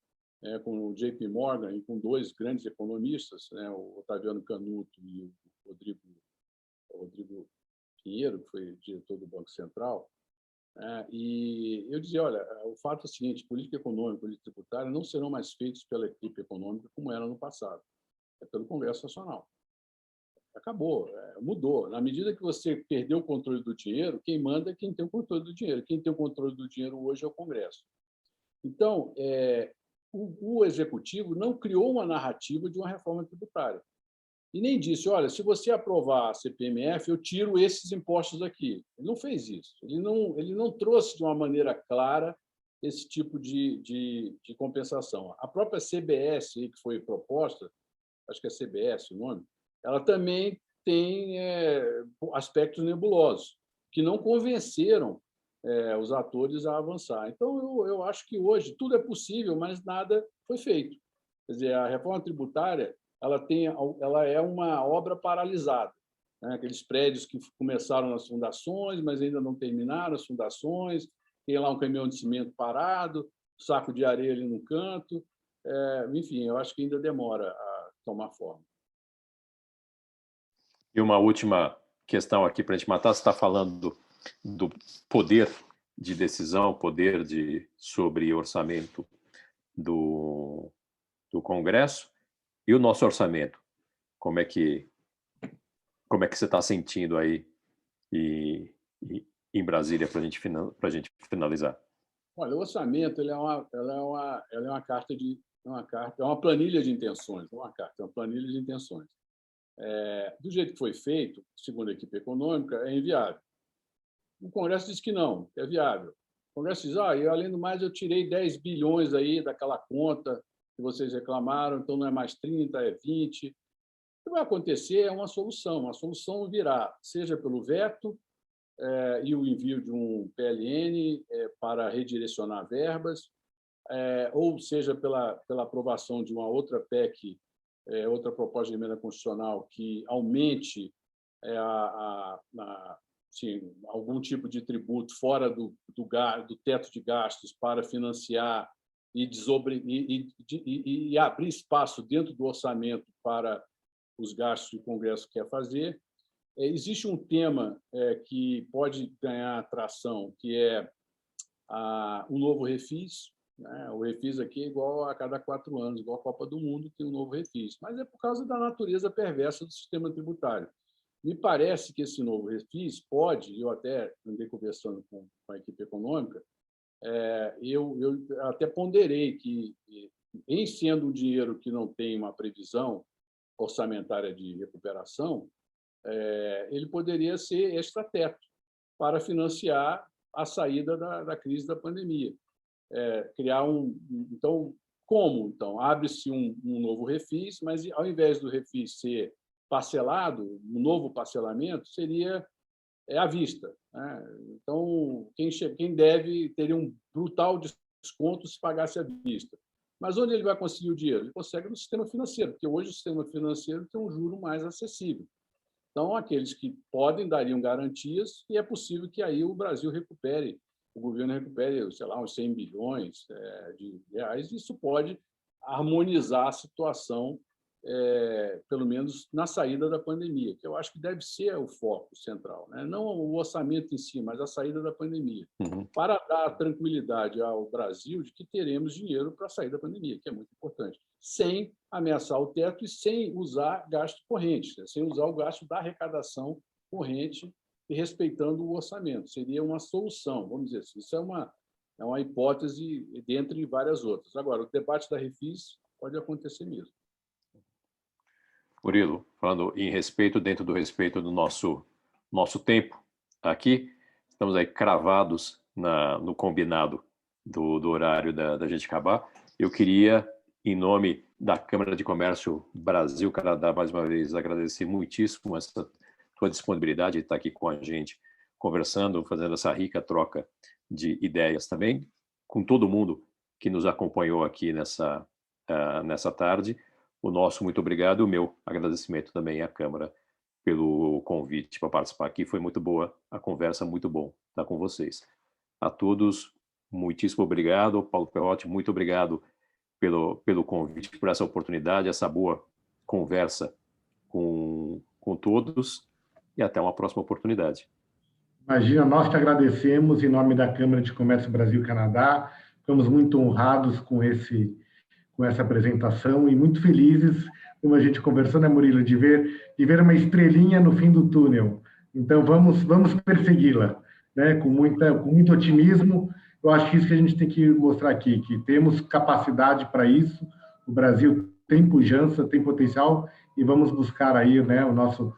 com o JP Morgan e com 2 grandes economistas, o Otaviano Canuto e o Rodrigo Pinheiro, que foi diretor do Banco Central. E eu dizia, olha, o fato é o seguinte: política econômica e política tributária não serão mais feitos pela equipe econômica como era no passado, é pelo Congresso Nacional. Acabou, mudou. Na medida que você perdeu o controle do dinheiro, quem manda é quem tem o controle do dinheiro. Quem tem o controle do dinheiro hoje é o Congresso. Então, o Executivo não criou uma narrativa de uma reforma tributária. E nem disse, olha, se você aprovar a CPMF, eu tiro esses impostos aqui. Ele não fez isso. Ele não trouxe de uma maneira clara esse tipo de compensação. A própria CBS, que foi proposta, acho que é CBS o nome, ela também tem aspectos nebulosos, que não convenceram os atores a avançar. Então, eu acho que hoje tudo é possível, mas nada foi feito. Quer dizer, a reforma tributária ela é uma obra paralisada. Aqueles prédios que começaram nas fundações, mas ainda não terminaram as fundações, tem lá um caminhão de cimento parado, saco de areia ali no canto. Enfim, eu acho que ainda demora a tomar forma. E uma última questão aqui para a gente matar, você está falando do poder de decisão, sobre orçamento do Congresso e o nosso orçamento. Como é que você está sentindo aí em Brasília para a gente finalizar? Olha, o orçamento ele é uma carta é uma planilha de intenções, não é uma carta, é uma planilha de intenções. Do jeito que foi feito, segundo a equipe econômica, é inviável. O Congresso diz que não, que é viável. O Congresso diz, além do mais, eu tirei 10 bilhões aí daquela conta que vocês reclamaram, então não é mais 30, é 20. O que vai acontecer é uma solução virá, seja pelo veto e o envio de um PLN para redirecionar verbas, ou seja pela aprovação de uma outra PEC, outra proposta de emenda constitucional que aumente algum tipo de tributo fora do teto de gastos para financiar e abrir espaço dentro do orçamento para os gastos que o Congresso quer fazer. Existe um tema que pode ganhar atração, que é o novo refis. Né? O refis aqui é igual a cada 4 anos, igual a Copa do Mundo, tem um novo refis. Mas é por causa da natureza perversa do sistema tributário. Me parece que esse novo refis pode, eu até andei conversando com a equipe econômica, eu até ponderei que, em sendo um dinheiro que não tem uma previsão orçamentária de recuperação, ele poderia ser extrateto para financiar a saída da crise da pandemia. Criar Então, como? Então, abre-se um novo refis, mas, ao invés do refis ser parcelado, um novo parcelamento seria à vista. Né? Então, quem deve teria um brutal desconto se pagasse à vista. Mas onde ele vai conseguir o dinheiro? Ele consegue no sistema financeiro, porque hoje o sistema financeiro tem um juro mais acessível. Então, aqueles que podem dariam garantias e é possível que aí o Brasil recupere, o governo recupere, sei lá, uns 100 bilhões de reais. Isso pode harmonizar a situação, pelo menos na saída da pandemia, que eu acho que deve ser o foco central, né? Não o orçamento em si, mas a saída da pandemia, para dar tranquilidade ao Brasil de que teremos dinheiro para sair da pandemia, que é muito importante, sem ameaçar o teto e sem usar gasto corrente, sem usar o gasto da arrecadação corrente e respeitando o orçamento. Seria uma solução, vamos dizer assim. Isso é uma hipótese dentre várias outras. Agora, o debate da refis pode acontecer mesmo. Murilo, falando em respeito, dentro do respeito do nosso tempo aqui, estamos aí cravados no combinado do horário da gente acabar. Eu queria, em nome da Câmara de Comércio Brasil-Canadá, mais uma vez, agradecer muitíssimo essa tua disponibilidade de estar aqui com a gente, conversando, fazendo essa rica troca de ideias também, com todo mundo que nos acompanhou aqui nessa tarde. O nosso muito obrigado, o meu agradecimento também à Câmara pelo convite para participar aqui. Foi muito boa a conversa, muito bom estar com vocês. A todos, muitíssimo obrigado. Paulo Perrotti, muito obrigado pelo convite, por essa oportunidade, essa boa conversa com todos e até uma próxima oportunidade. Imagina, nós te agradecemos em nome da Câmara de Comércio Brasil-Canadá. Ficamos muito honrados com essa apresentação e muito felizes, como a gente conversou, né, Murilo, de ver uma estrelinha no fim do túnel. Então, vamos persegui-la, né, com muito otimismo. Eu acho que isso que a gente tem que mostrar aqui, que temos capacidade para isso, o Brasil tem pujança, tem potencial, e vamos buscar aí, né, o nosso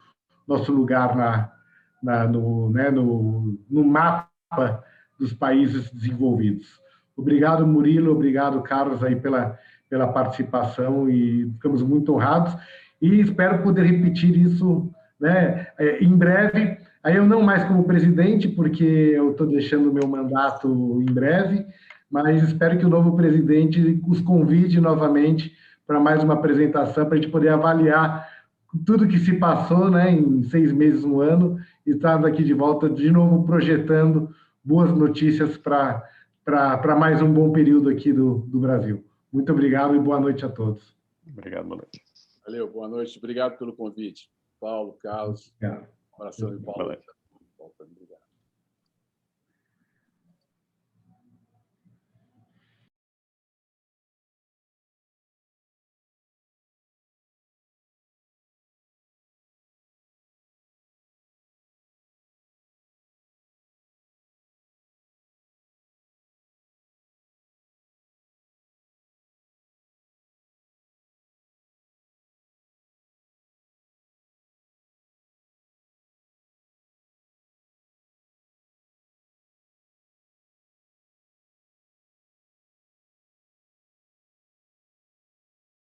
lugar no mapa dos países desenvolvidos. Obrigado, Murilo, obrigado, Carlos, aí pela participação, e ficamos muito honrados, e espero poder repetir isso, né, em breve, aí eu não mais como presidente, porque eu estou deixando o meu mandato em breve, mas espero que o novo presidente os convide novamente para mais uma apresentação, para a gente poder avaliar tudo que se passou, né, em 6 meses, 1 ano, e estarmos aqui de volta, de novo, projetando boas notícias para mais um bom período aqui do Brasil. Muito obrigado e boa noite a todos. Obrigado, boa noite. Valeu, boa noite. Obrigado pelo convite. Paulo, Carlos. Obrigado. Um abração, Paulo. Valeu. Obrigado.